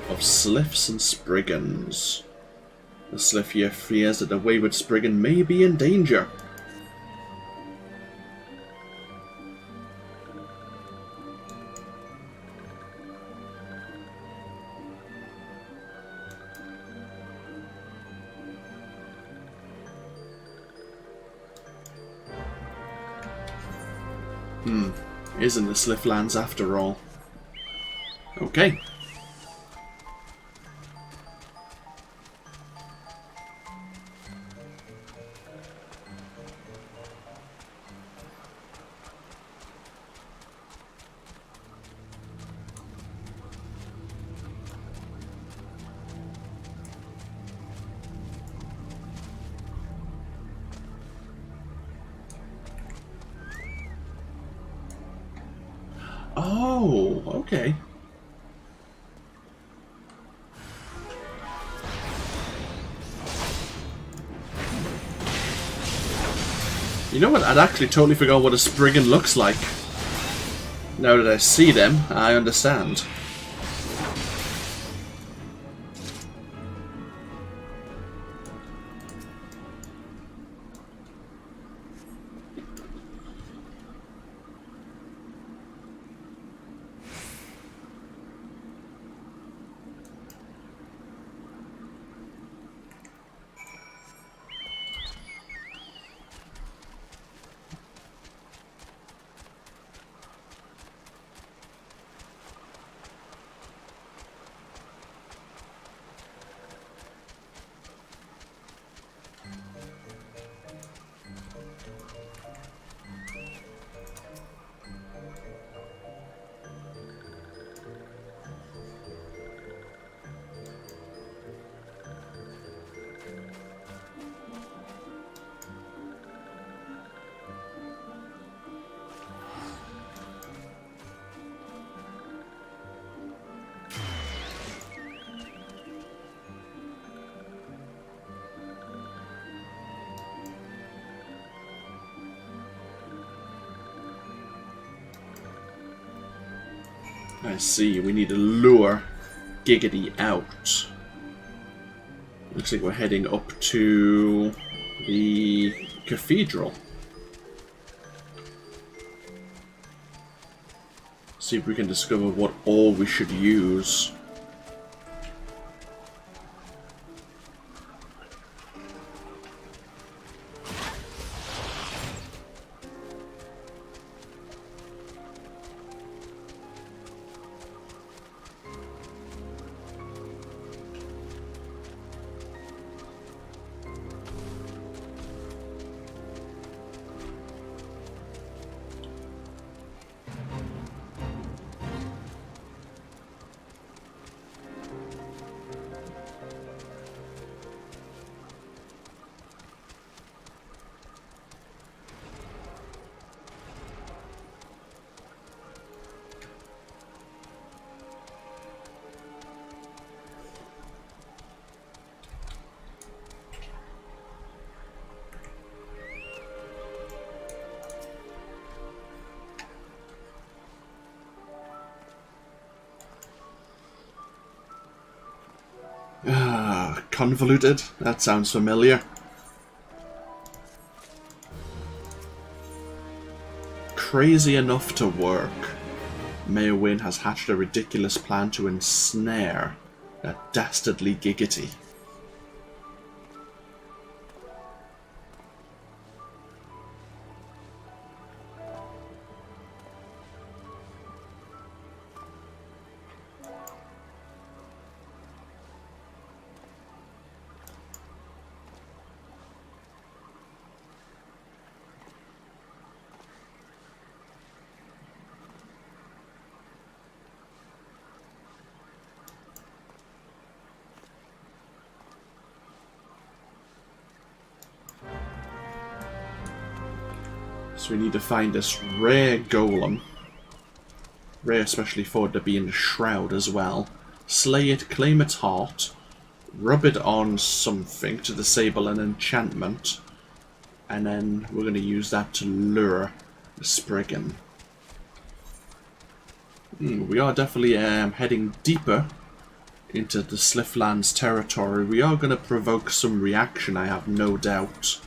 Of Sliffs and Spriggans. The Sliff here fears that the wayward Spriggan may be in danger. Isn't the Slifflands after all? Okay. Oh, okay. You know what? I'd actually totally forgot what a Spriggan looks like. Now that I see them, I understand. I see, we need to lure Giggity out. Looks like we're heading up to the cathedral. See if we can discover what all we should use. Convoluted? That sounds familiar. Crazy enough to work, Mayor Wynne has hatched a ridiculous plan to ensnare that dastardly Giggity. So we need to find this rare golem. Rare especially for it to be in the shroud as well. Slay it, claim its heart, rub it on something to disable an enchantment, and then we're going to use that to lure the Spriggan. We are definitely heading deeper into the Slifflands territory. We are going to provoke some reaction, I have no doubt.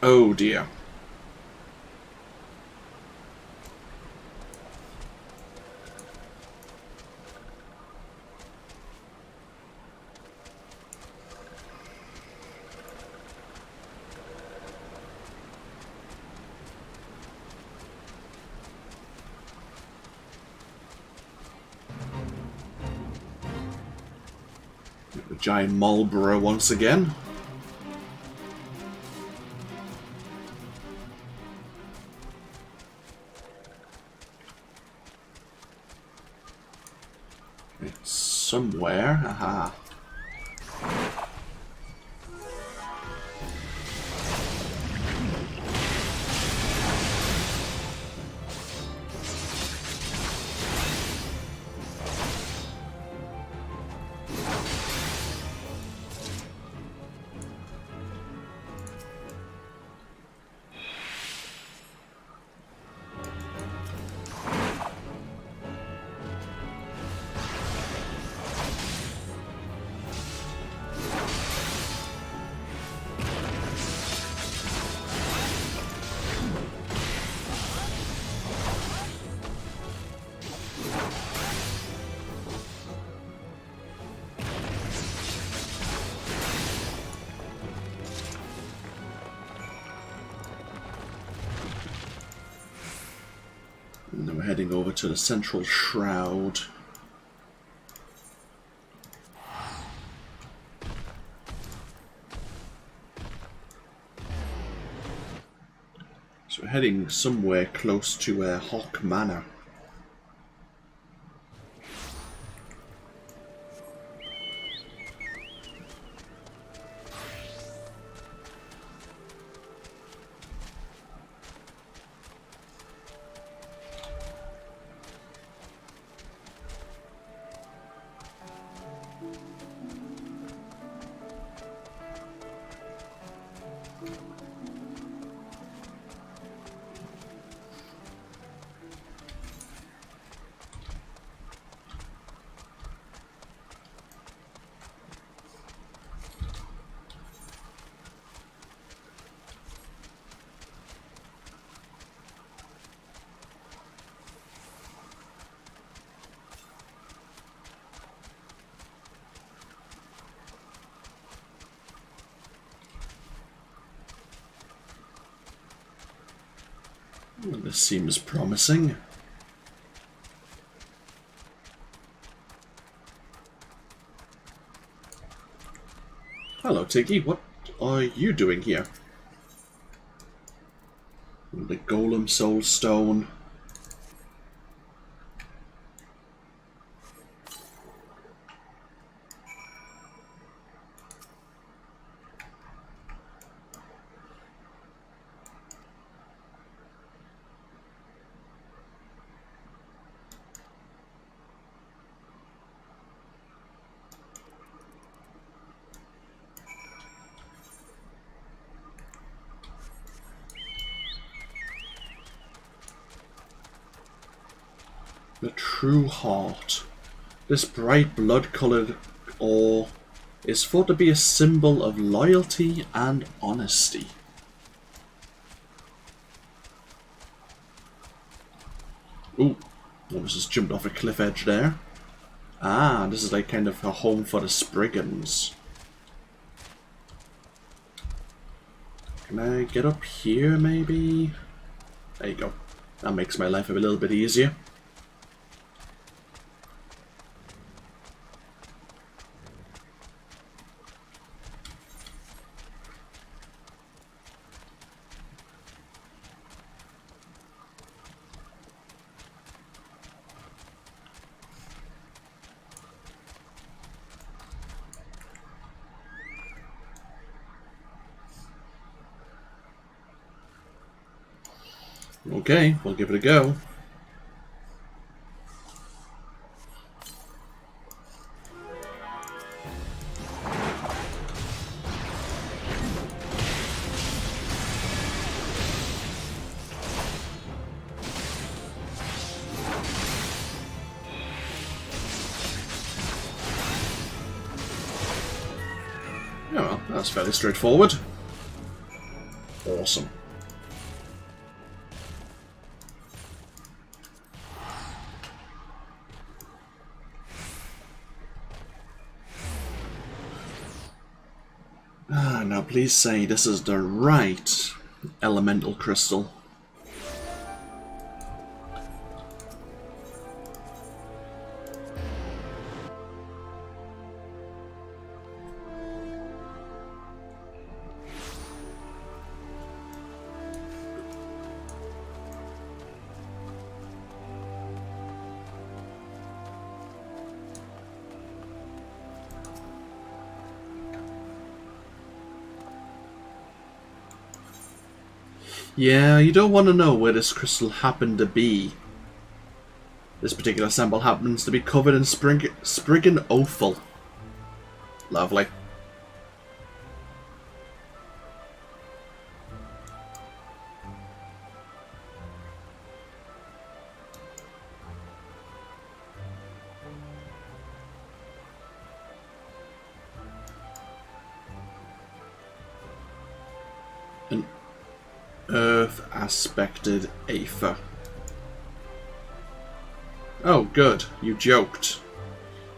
Oh dear. The giant Marlborough once again. It's somewhere. Aha. And then we're heading over to the central shroud. So we're heading somewhere close to Hawk Manor. Well, this seems promising. Hello, Tiggy. What are you doing here? The Golem Soul Stone. The true heart. This bright blood-coloured ore is thought to be a symbol of loyalty and honesty. Ooh, almost just jumped off a cliff edge there. Ah, this is like kind of a home for the Spriggans. Can I get up here maybe? There you go. That makes my life a little bit easier. Okay, we'll give it a go. Yeah, well, that's fairly straightforward. Awesome. Now please say this is the right elemental crystal. Yeah, you don't want to know where this crystal happened to be. This particular sample happens to be covered in Spriggan offal. Lovely. An Earth aspected Aether. Oh, good. You joked.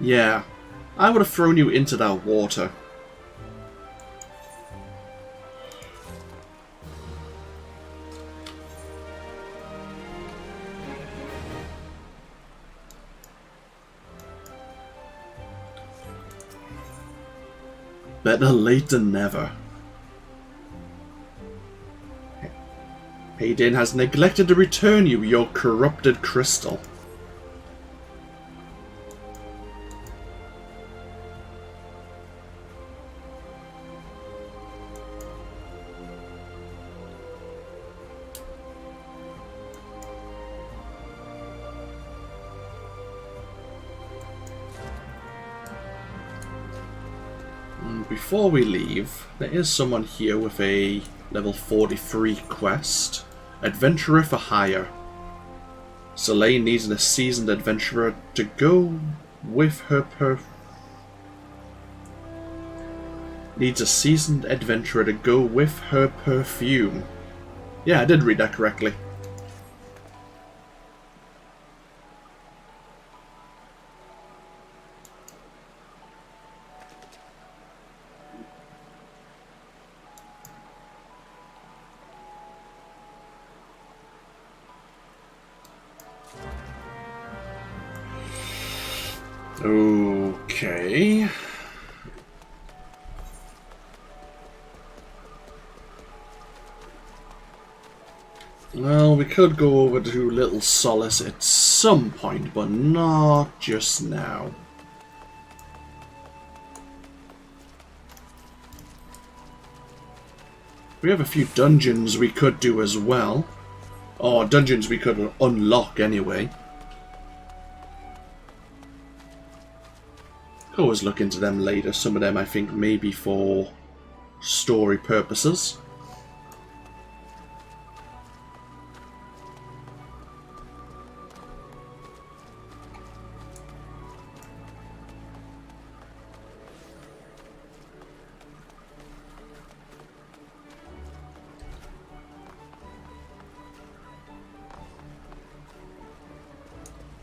Yeah, I would have thrown you into that water. Better late than never. Hayden has neglected to return you your corrupted crystal. Before we leave, there is someone here with a level 43 quest. Adventurer for hire. Soleil needs a seasoned adventurer to go with her Needs a seasoned adventurer to go with her perfume. Yeah, I did read that correctly. Okay. Well, we could go over to Little Solace at some point, but not just now. We have a few dungeons we could do as well. Or dungeons we could unlock anyway. Always look into them later. Some of them I think maybe for story purposes.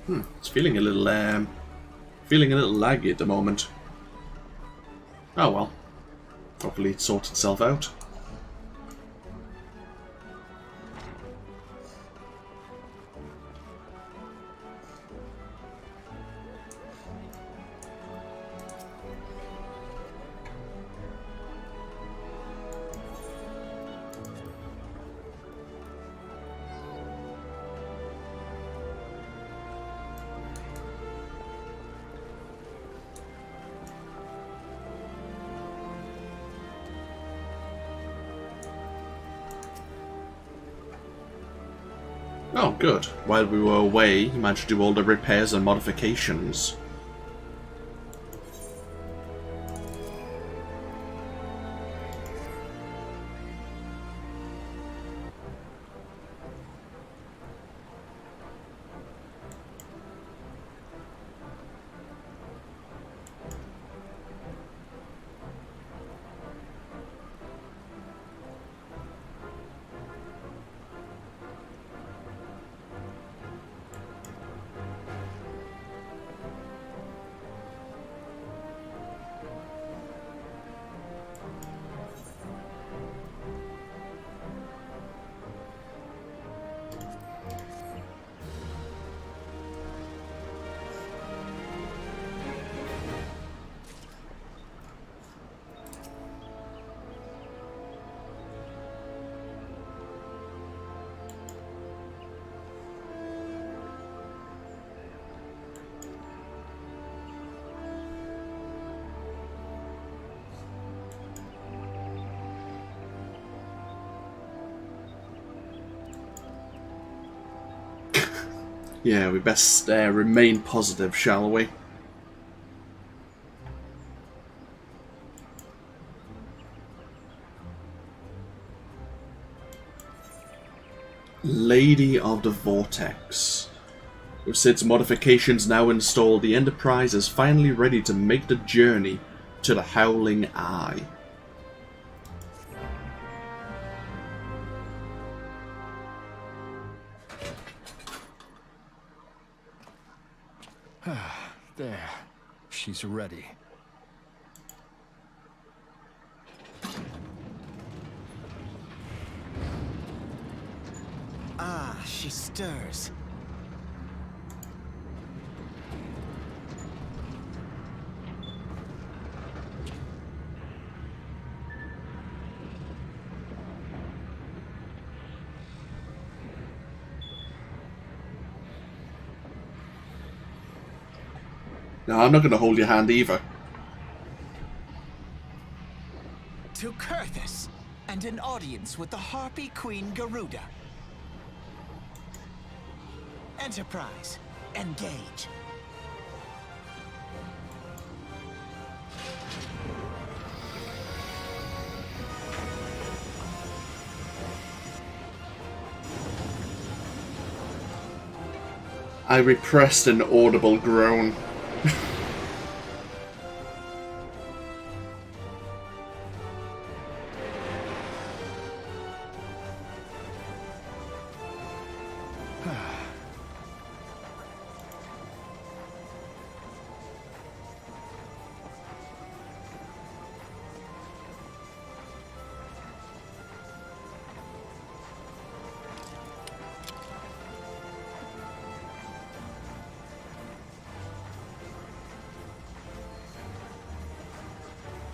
It's feeling a little laggy at the moment. Oh well. Hopefully it sorts itself out. Oh, good. While we were away, you managed to do all the repairs and modifications. Yeah, we best remain positive, shall we? Lady of the Vortex. With Sid's modifications now installed, the Enterprise is finally ready to make the journey to the Howling Eye. There. She's ready. Ah, she stirs. No, I'm not going to hold your hand either. To Kurthus, and an audience with the Harpy Queen Garuda. Enterprise, engage. I repressed an audible groan.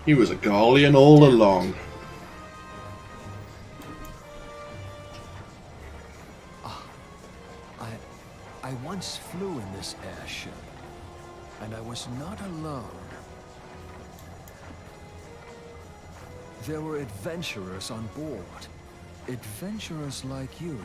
He was a Garlean all along. I once flew in this airship, and I was not alone. There were adventurers on board. Adventurers like you.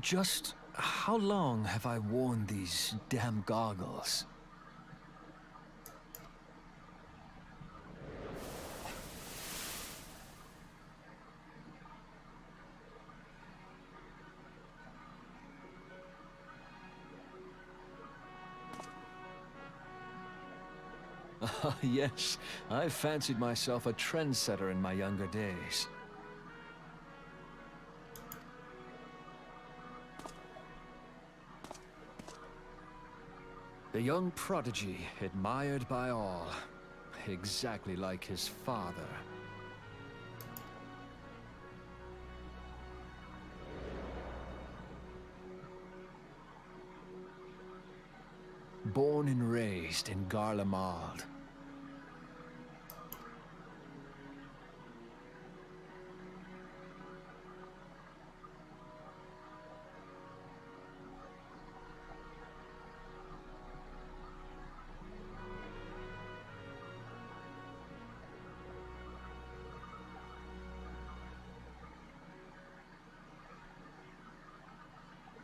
Just how long have I worn these damn goggles? Ah, yes. I fancied myself a trendsetter in my younger days. The young prodigy, admired by all. Exactly like his father. Born and raised in Garlemald.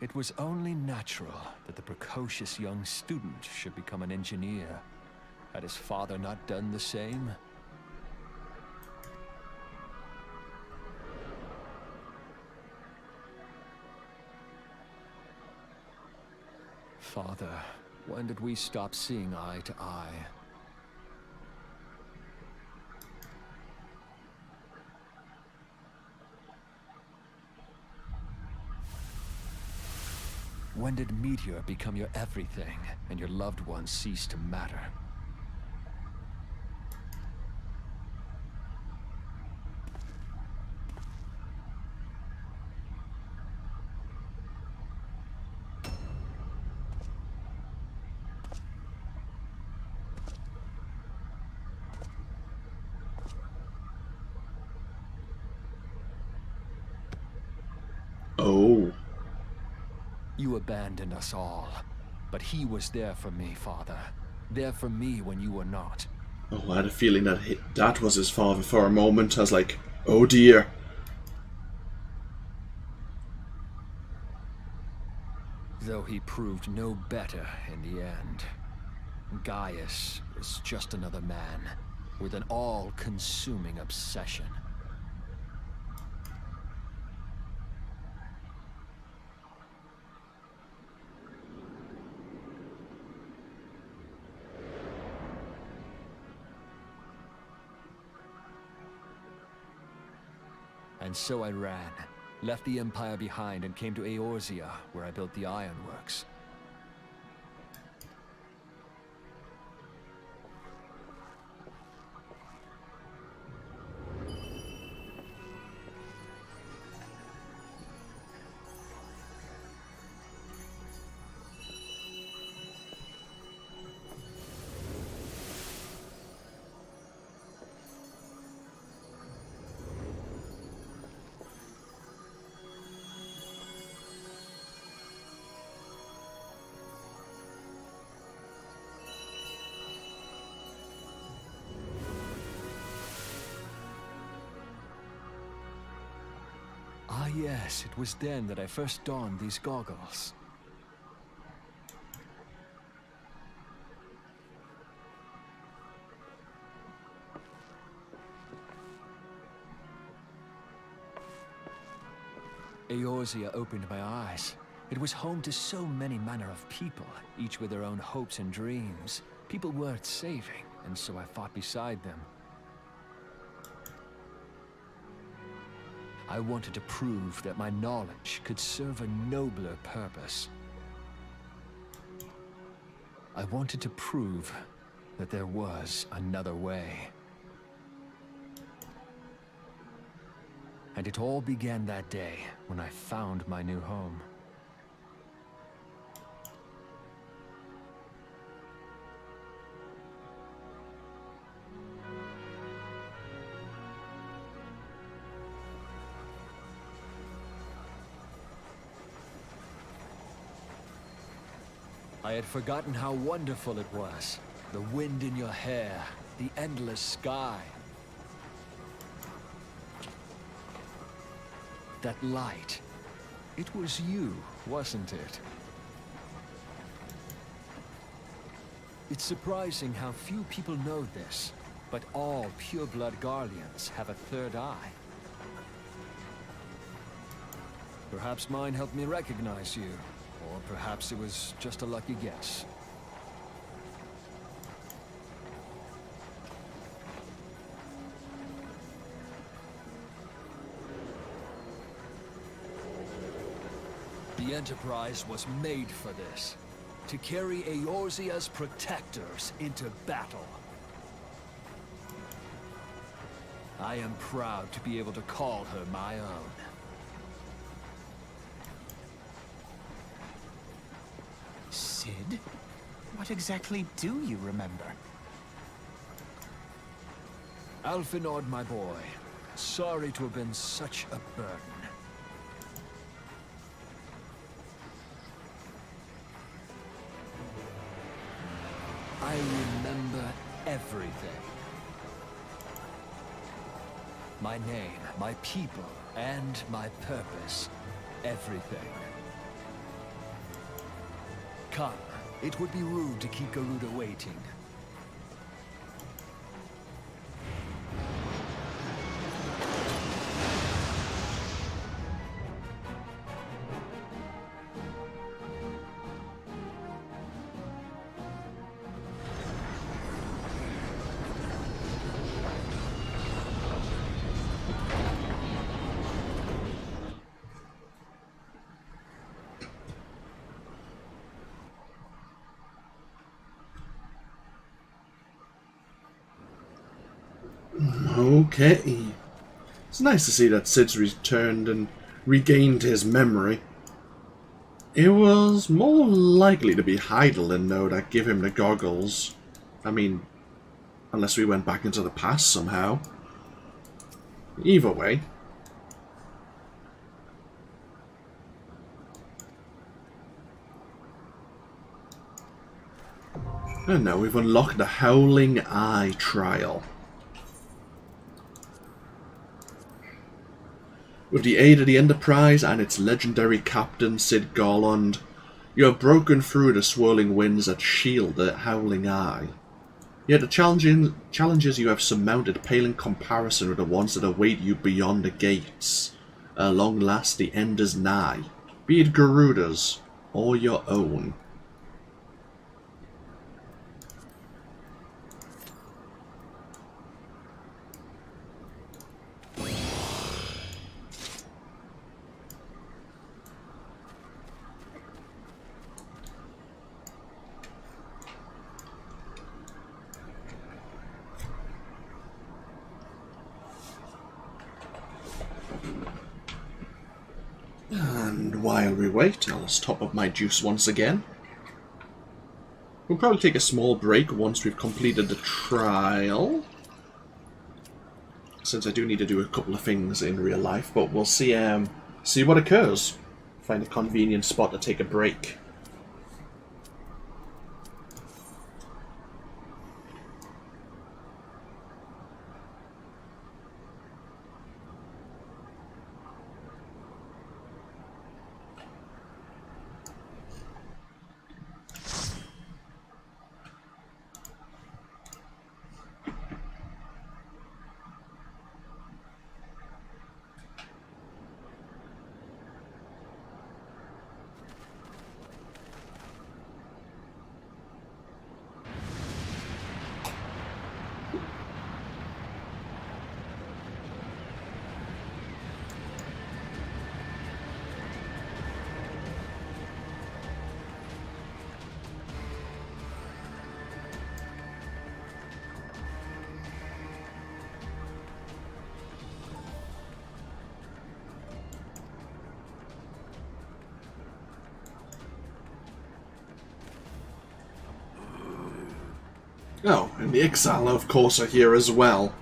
It was only natural that the precocious young student should become an engineer. Had his father not done the same? Father, when did we stop seeing eye to eye? When did Meteor become your everything, and your loved ones cease to matter? Oh. You abandoned us all, but he was there for me, Father. There for me when you were not. Oh, I had a feeling that that was his father for a moment. I was like, oh dear. Though he proved no better in the end. Gaius was just another man, with an all-consuming obsession. And so I ran, left the Empire behind and came to Eorzea, where I built the ironworks. Ah yes, it was then that I first donned these goggles. Eorzea opened my eyes. It was home to so many manner of people, each with their own hopes and dreams. People worth saving, and so I fought beside them. I wanted to prove that my knowledge could serve a nobler purpose. I wanted to prove that there was another way. And it all began that day when I found my new home. I had forgotten how wonderful it was. The wind in your hair, the endless sky. That light. It was you, wasn't it? It's surprising how few people know this, but all pure-blood Garleans have a third eye. Perhaps mine helped me recognize you. Or perhaps it was just a lucky guess. The Enterprise was made for this. To carry Eorzea's protectors into battle. I am proud to be able to call her my own. Sid? What exactly do you remember? Alfinord, my boy. Sorry to have been such a burden. I remember everything. My name, my people, and my purpose. Everything. Come, it would be rude to keep Garuda waiting. Okay. It's nice to see that Sid's returned and regained his memory. It was more likely to be Heidelin, though, that give him the goggles. I mean, unless we went back into the past somehow. Either way. And now we've unlocked the Howling Eye trial. With the aid of the Enterprise and its legendary captain, Sid Garland, you have broken through the swirling winds that shield the Howling Eye. Yet the challenges you have surmounted pale in comparison with the ones that await you beyond the gates. At long last the end is nigh, be it Garuda's or your own. And while we wait, I'll just top up my juice once again. We'll probably take a small break once we've completed the trial, since I do need to do a couple of things in real life, but we'll see what occurs. Find a convenient spot to take a break. Oh, and the Ixal, of course, are here as well.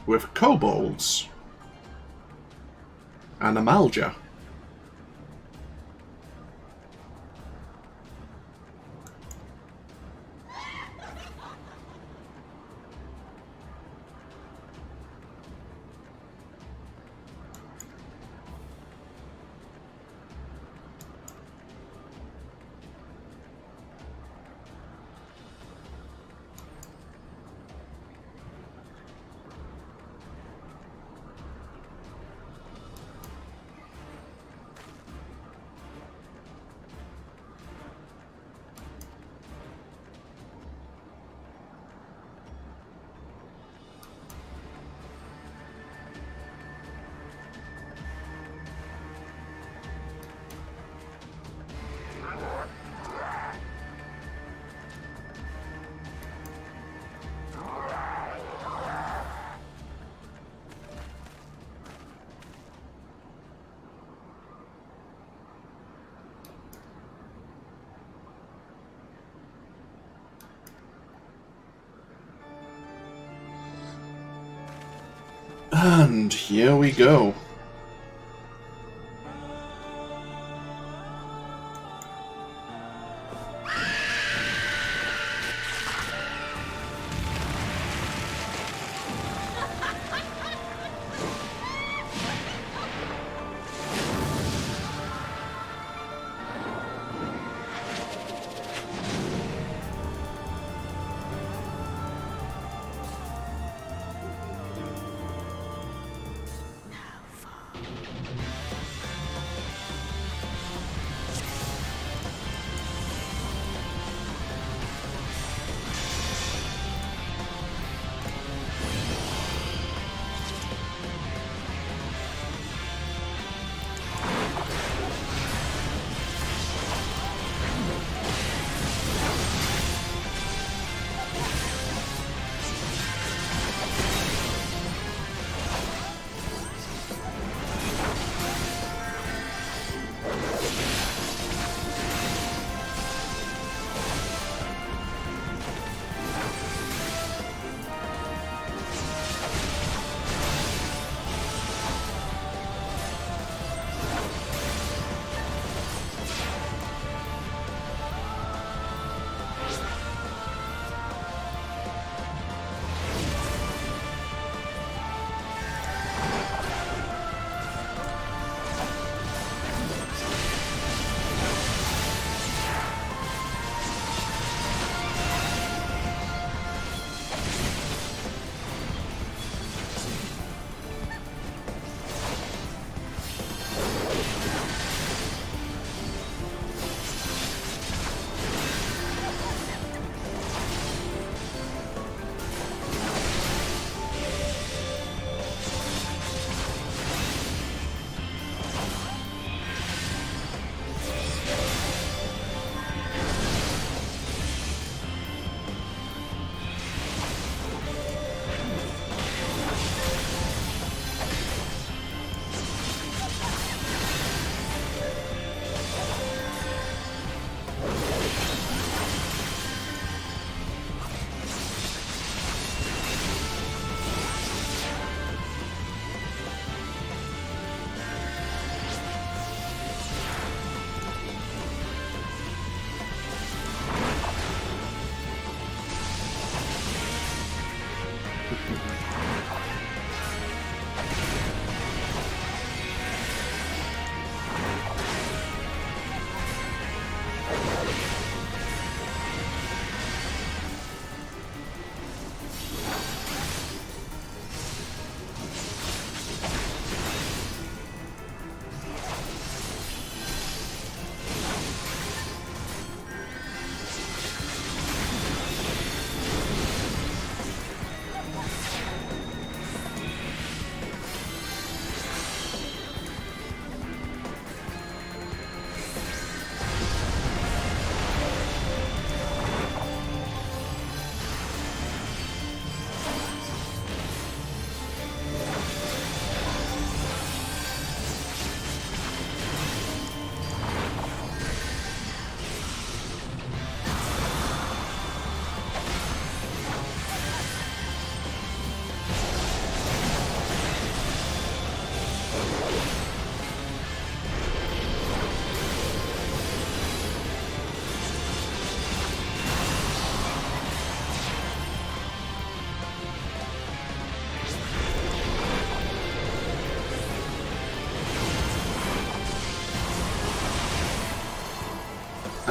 With kobolds. And Amalja. And here we go.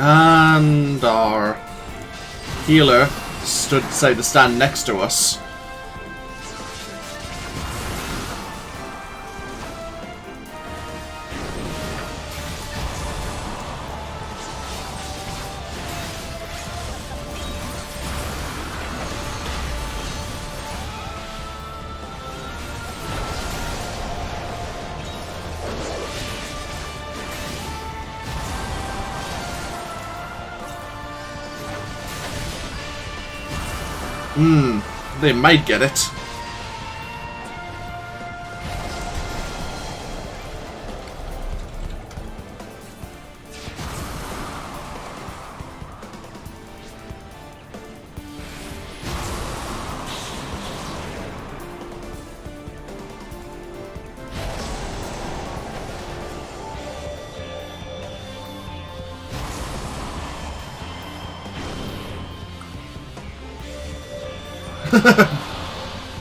And our healer decided to stand next to us. They might get it.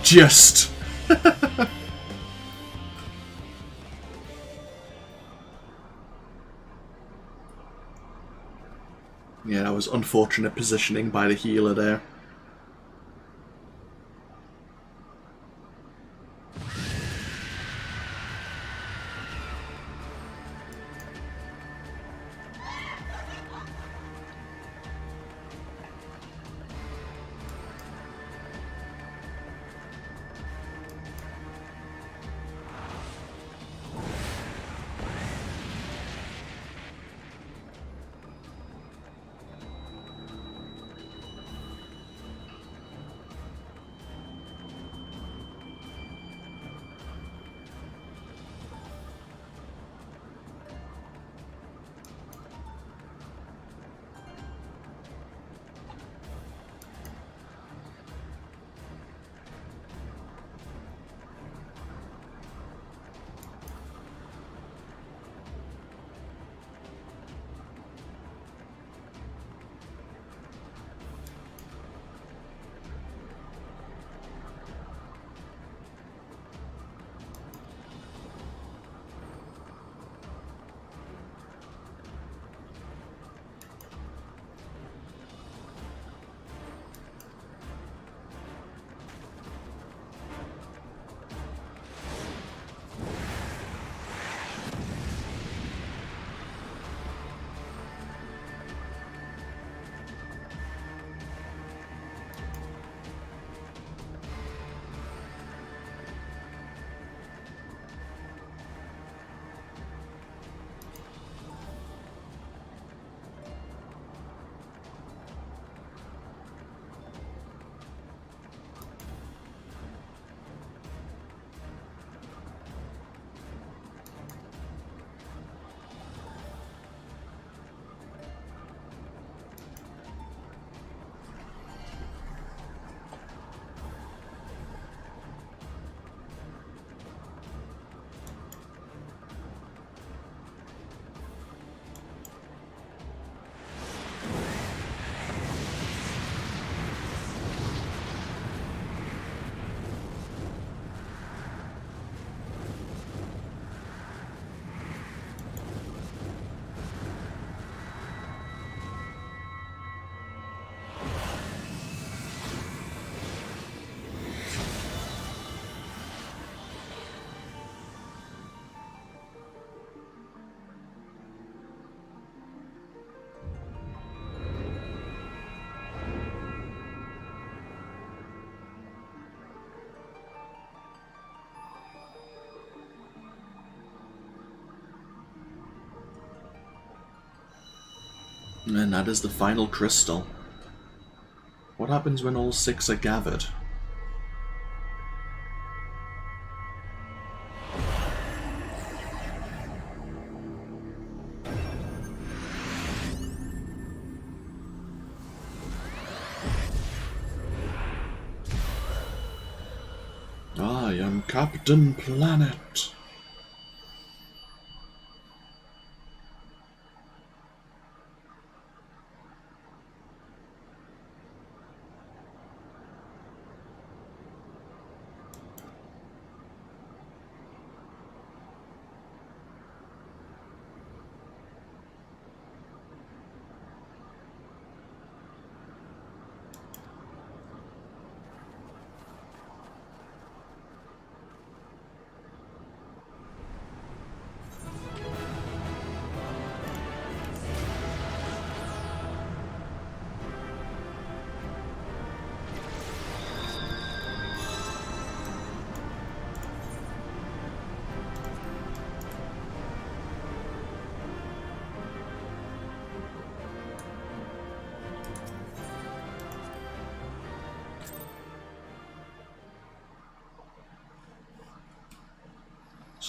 Just. Yeah, that was unfortunate positioning by the healer there. And that is the final crystal. What happens when all 6 are gathered? I am Captain Planet.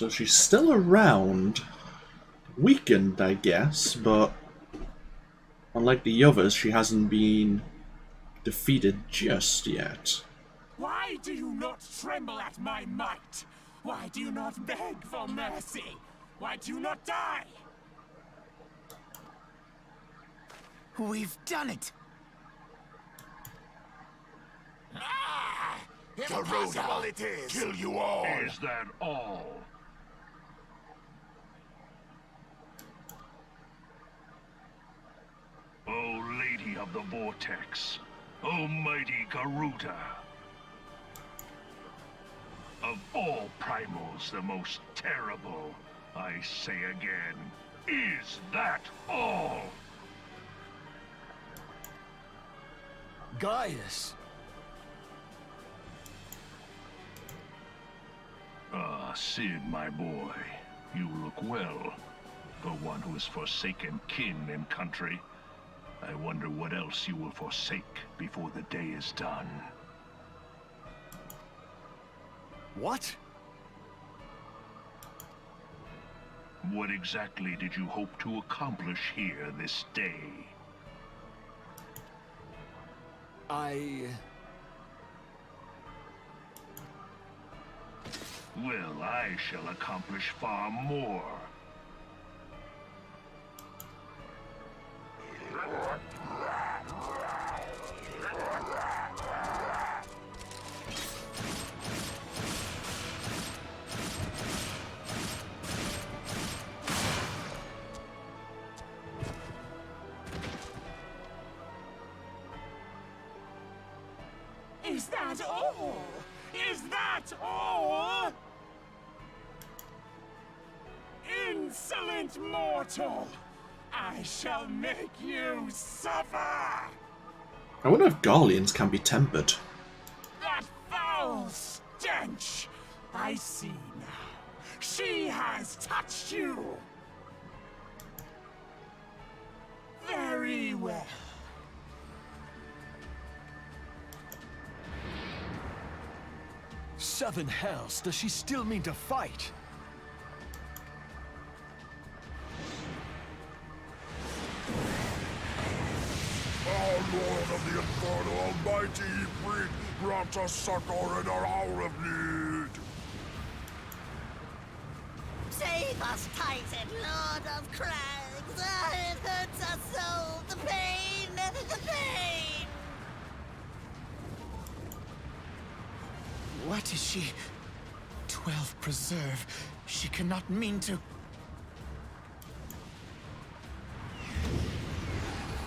So she's still around. Weakened, I guess, but unlike the others, she hasn't been defeated just yet. Why do you not tremble at my might? Why do you not beg for mercy? Why do you not die? We've done it! Ah! Impossible it is! Kill you all! Is that all? O Lady of the Vortex, O mighty Garuda. Of all primals, the most terrible, I say again, is that all? Gaius! Ah, Sid, my boy, you look well. For one who has forsaken kin and country, I wonder what else you will forsake before the day is done. What? What exactly did you hope to accomplish here this day? Well, I shall accomplish far more. Is that all? Is that all? Insolent mortal! I shall make you suffer! I wonder if Garleans can be tempered. That foul stench! I see now. She has touched you! Very well. Seven hells, does she still mean to fight? Lord of the Inferno Almighty, grant us succor in our hour of need. Save us, Titan, Lord of Crags! It hurts us so! The pain! The pain! What is she? 12 preserve. She cannot mean to...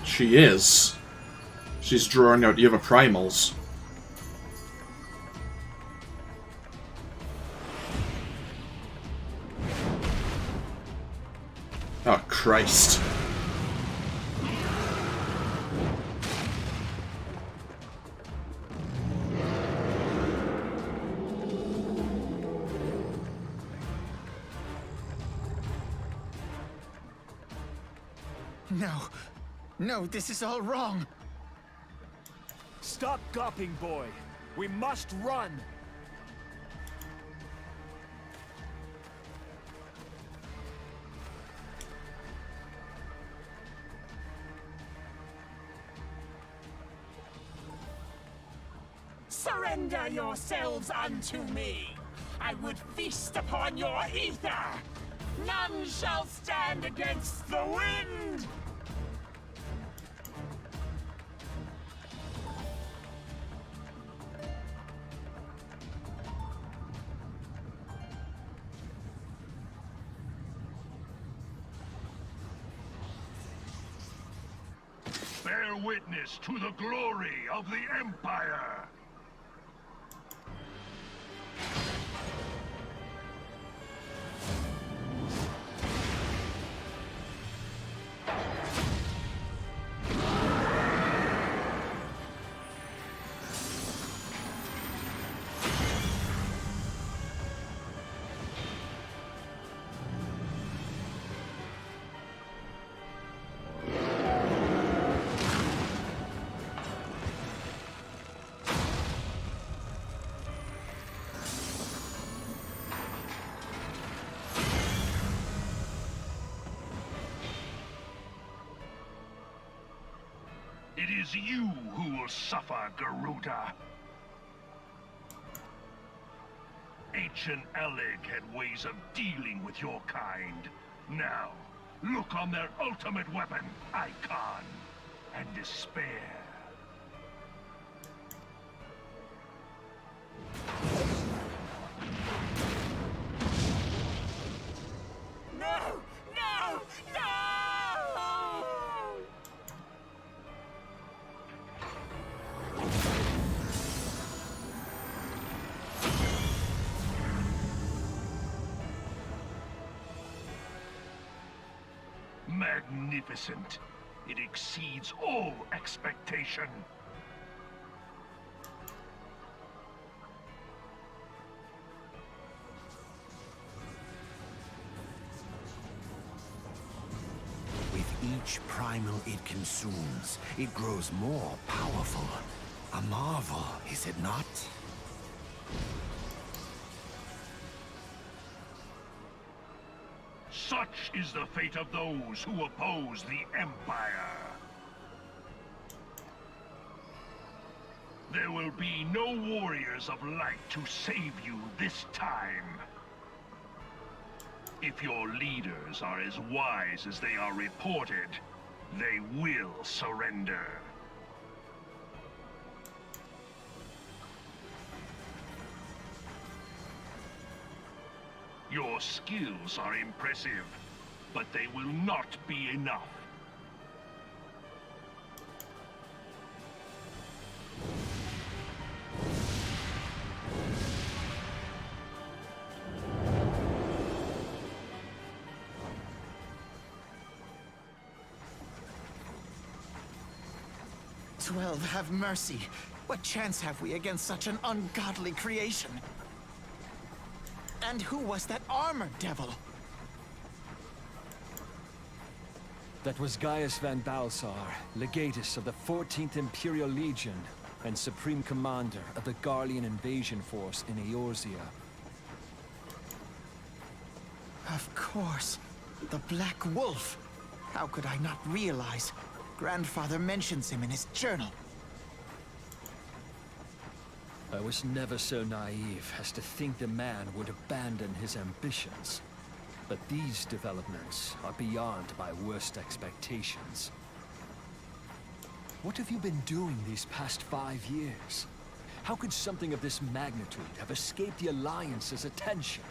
She is. She's drawing out the other primals. Oh, Christ. No. No, this is all wrong. Stop gawping, boy. We must run. Surrender yourselves unto me. I would feast upon your ether. None shall stand against the wind. Bear witness to the glory of the Empire! It is you who will suffer, Garuda. Ancient Alec had ways of dealing with your kind. Now, look on their ultimate weapon, Icon, and despair. magnificent. It exceeds all expectation. With each primal it consumes, it grows more powerful. A marvel, is it not? Such is the fate of those who oppose the Empire. There will be no warriors of light to save you this time. If your leaders are as wise as they are reported, they will surrender. Your skills are impressive, but they will not be enough. "12, have mercy. What chance have we against such an ungodly creation? And who was that armored devil?" That was Gaius van Balsar, legatus of the 14th Imperial Legion and Supreme Commander of the Garlean invasion force in Eorzea. Of course. The Black Wolf. How could I not realize? Grandfather mentions him in his journal. I was never so naive as to think the man would abandon his ambitions. But these developments are beyond my worst expectations. What have you been doing these past 5 years? How could something of this magnitude have escaped the Alliance's attention?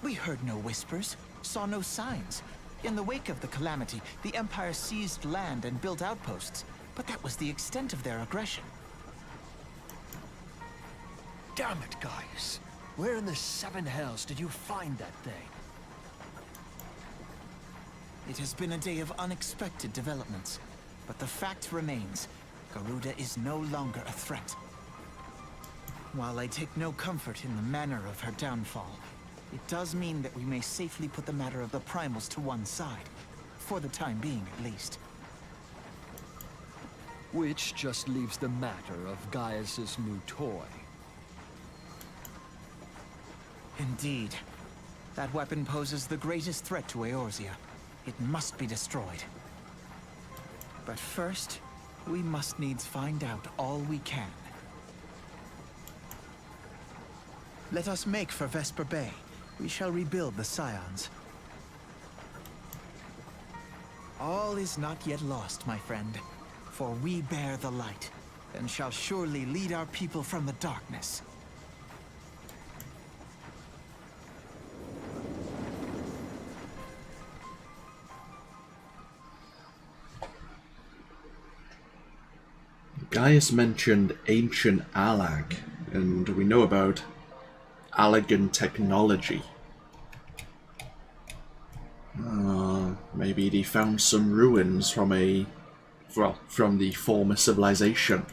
We heard no whispers, saw no signs. In the wake of the calamity, the Empire seized land and built outposts, but that was the extent of their aggression. Damn it, Gaius! Where in the 7 hells did you find that thing? It has been a day of unexpected developments, but the fact remains, Garuda is no longer a threat. While I take no comfort in the manner of her downfall, it does mean that we may safely put the matter of the primals to one side, for the time being at least. Which just leaves the matter of Gaius's new toy. Indeed. That weapon poses the greatest threat to Eorzea. It must be destroyed. But first, we must needs find out all we can. Let us make for Vesper Bay. We shall rebuild the Scions. All is not yet lost, my friend. For we bear the light, and shall surely lead our people from the darkness. Gaius mentioned ancient Allag, and we know about Allagan technology. Maybe he found some ruins from from the former civilization.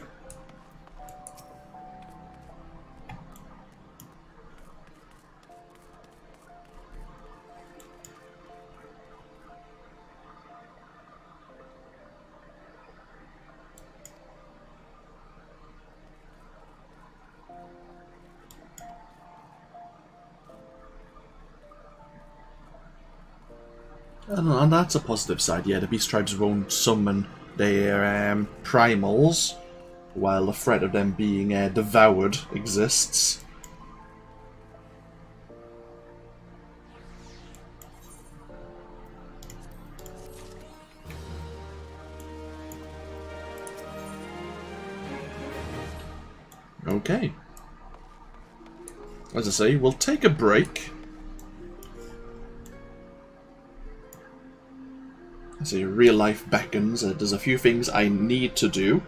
And that's a positive side, yeah, the beast tribes won't summon their primals, while the threat of them being devoured exists. Okay. As I say, we'll take a break. See, real life beckons. There's a few things I need to do,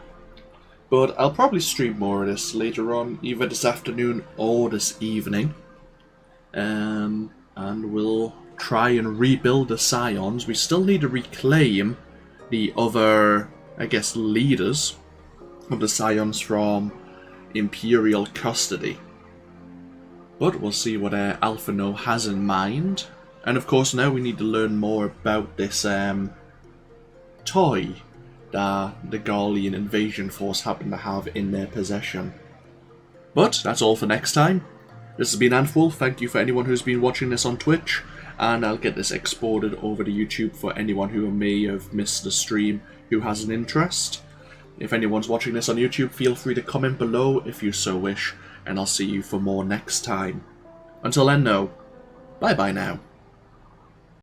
but I'll probably stream more of this later on, either this afternoon or this evening. And and we'll try and rebuild the Scions. We still need to reclaim the other, I guess, leaders of the Scions from Imperial custody. But we'll see what Alphino has in mind. And of course now we need to learn more about this toy that the Garlean invasion force happen to have in their possession. But that's all for next time. This has been AnthWolf. Thank you for anyone who's been watching this on Twitch, and I'll get this exported over to YouTube for anyone who may have missed the stream who has an interest. If anyone's watching this on YouTube, feel free to comment below if you so wish, and I'll see you for more next time. Until then, though, bye bye now.